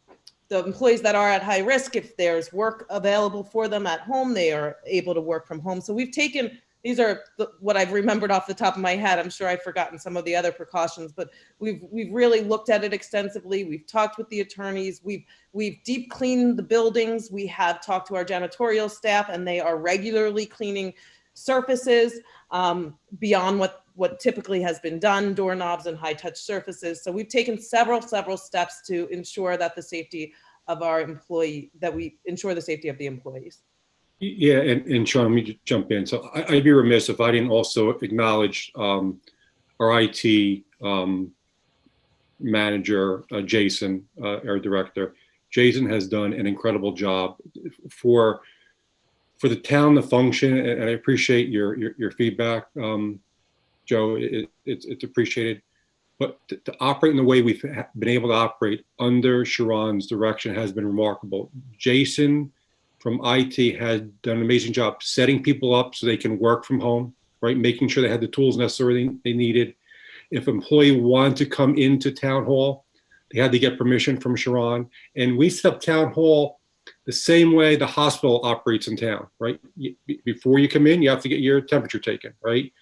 employees that are at high risk, if there's work available for them at home, they are able to work from home. So we've taken these are what I've remembered off the top of my head. I'm sure I've forgotten some of the other precautions, but we've really looked at it extensively. We've talked with the attorneys. We've deep cleaned the buildings. We have talked to our janitorial staff, and they are regularly cleaning surfaces beyond what typically has been done, doorknobs and high touch surfaces. So we've taken several steps to ensure that the safety of our we ensure the safety of the employees. Yeah, and Sean, let me just jump in. So I'd be remiss if I didn't also acknowledge our IT manager, Jason, our director. Jason has done an incredible job for the town to function, and I appreciate your feedback, Joe. It's appreciated. But to operate in the way we've been able to operate under Sharon's direction has been remarkable. Jason from IT has done an amazing job setting people up so they can work from home, right? Making sure they had the tools necessary they needed. If an employee wanted to come into town hall, they had to get permission from Sharon. And we set up town hall the same way the hospital operates in town, right? Before you come in, you have to get your temperature taken, right?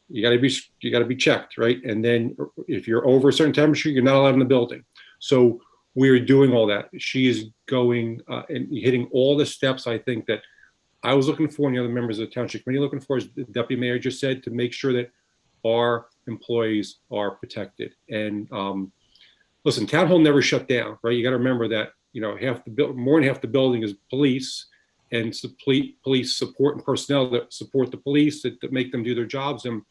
You got to be checked, right? And then if you're over a certain temperature, you're not allowed in the building. So we're doing all that. She is going and hitting all the steps I think that I was looking for, and the other members of the township committee looking for, as the deputy mayor just said, to make sure that our employees are protected. And listen, town hall never shut down, right? You got to remember that, more than half the building is police, and it's the police support and personnel that support the police that make them do their jobs, and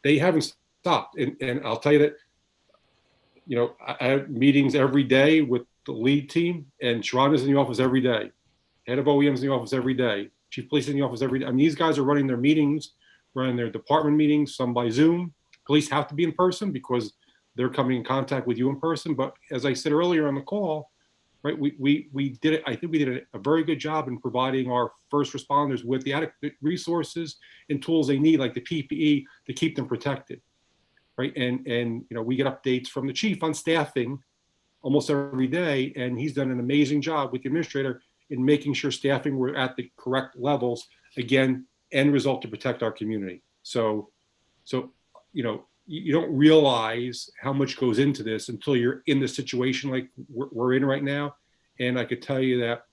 they haven't stopped. And I'll tell you that, I have meetings every day with the lead team, and Sharon is in the office every day. Head of OEM is in the office every day. Chief police is in the office every day. I mean, these guys are running their meetings, running their department meetings, some by Zoom. Police have to be in person because they're coming in contact with you in person. But as I said earlier on the call, right, we did it. I think we did a very good job in providing our first responders with the adequate resources and tools they need, like the PPE, to keep them protected. Right. And we get updates from the chief on staffing almost every day, and he's done an amazing job with the administrator in making sure staffing were at the correct levels, again, end result to protect our community. So you don't realize how much goes into this until you're in the situation like we're in right now. And I could tell you that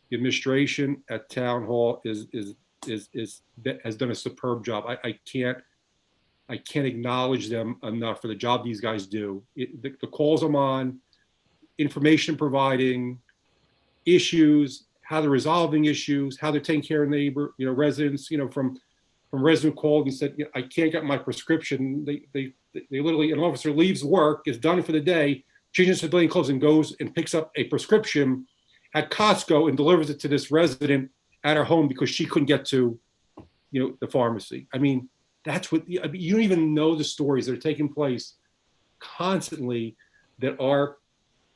the administration at town hall has done a superb job. I can't acknowledge them enough for the job these guys do. The calls I'm on, information providing, issues, how they're resolving issues, how they're taking care of residents. From resident called and said, I can't get my prescription. They literally, an officer leaves work, is done for the day, changes civilian clothes, and goes and picks up a prescription at Costco and delivers it to this resident at her home because she couldn't get to, the pharmacy. I mean, that's what you don't even know the stories that are taking place constantly that our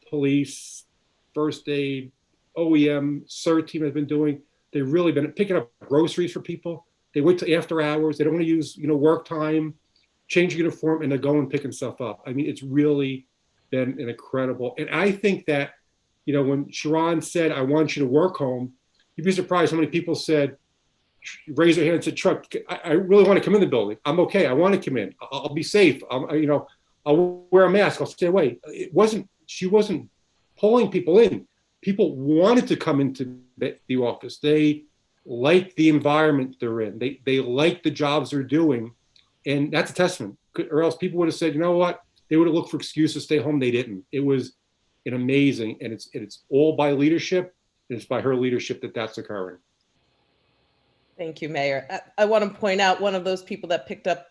police, first aid, OEM, CERT team has been doing. They've really been picking up groceries for people. They wait till after hours. They don't want to use, work time, change uniform, and they're going picking stuff up. I mean, it's really been an incredible. And I think that, when Sharon said, I want you to work home, you'd be surprised how many people said, raise their hand and said, Chuck, I really want to come in the building. I'm okay. I want to come in. I'll be safe. I'll wear a mask. I'll stay away. She wasn't pulling people in. People wanted to come into the office. They like the environment they're in. They like the jobs they're doing. And that's a testament. Or else people would have said, you know what? They would have looked for excuses to stay home. They didn't. It was an amazing, and it's all by leadership. And it's by her leadership that's occurring. Thank you, Mayor. I want to point out one of those people that picked up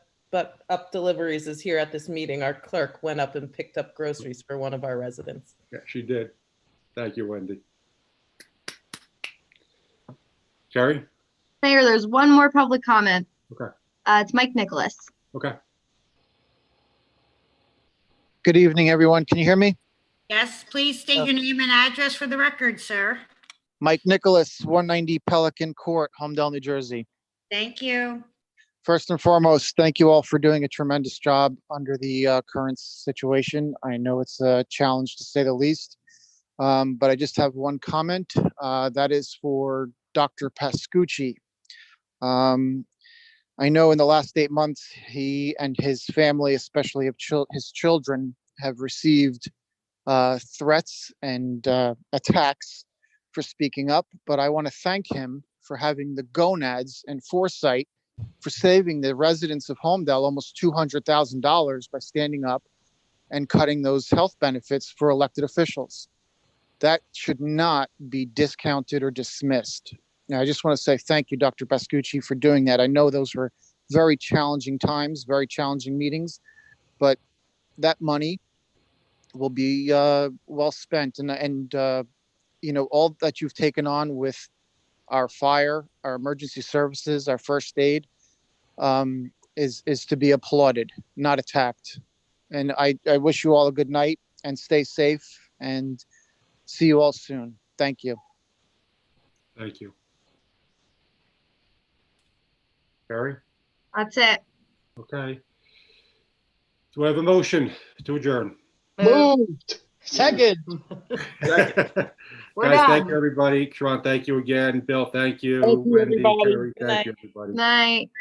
deliveries is here at this meeting. Our clerk went up and picked up groceries for one of our residents. Yeah, she did. Thank you, Wendy. Carrie? Mayor, there's one more public comment. Okay. It's Mike Nicholas. Okay. Good evening, everyone. Can you hear me? Yes, please state your name and address for the record, sir. Mike Nicholas, 190 Pelican Court, Holmdel, New Jersey. Thank you. First and foremost, thank you all for doing a tremendous job under the current situation. I know it's a challenge to say the least, but I just have one comment. That is for Dr. Pascucci. I know in the last 8 months, he and his family, especially of his children, have received threats and attacks for speaking up. But I want to thank him for having the gonads and foresight for saving the residents of Holmdel almost $200,000 by standing up and cutting those health benefits for elected officials. That should not be discounted or dismissed. Now, I just want to say thank you, Dr. Bascucci, for doing that. I know those were very challenging times, very challenging meetings, but that money will be well spent. And you know, all that you've taken on with our fire, our emergency services, our first aid, is to be applauded, not attacked. And I wish you all a good night and stay safe and see you all soon. Thank you. Thank you. Barry? That's it. Okay. Do I have a motion to adjourn? Moved. Second. Guys, thank you, everybody. Sharon, thank you again. Bill, thank you. Thank you, Wendy, everybody. Terry, Good thank night. you, everybody. Night.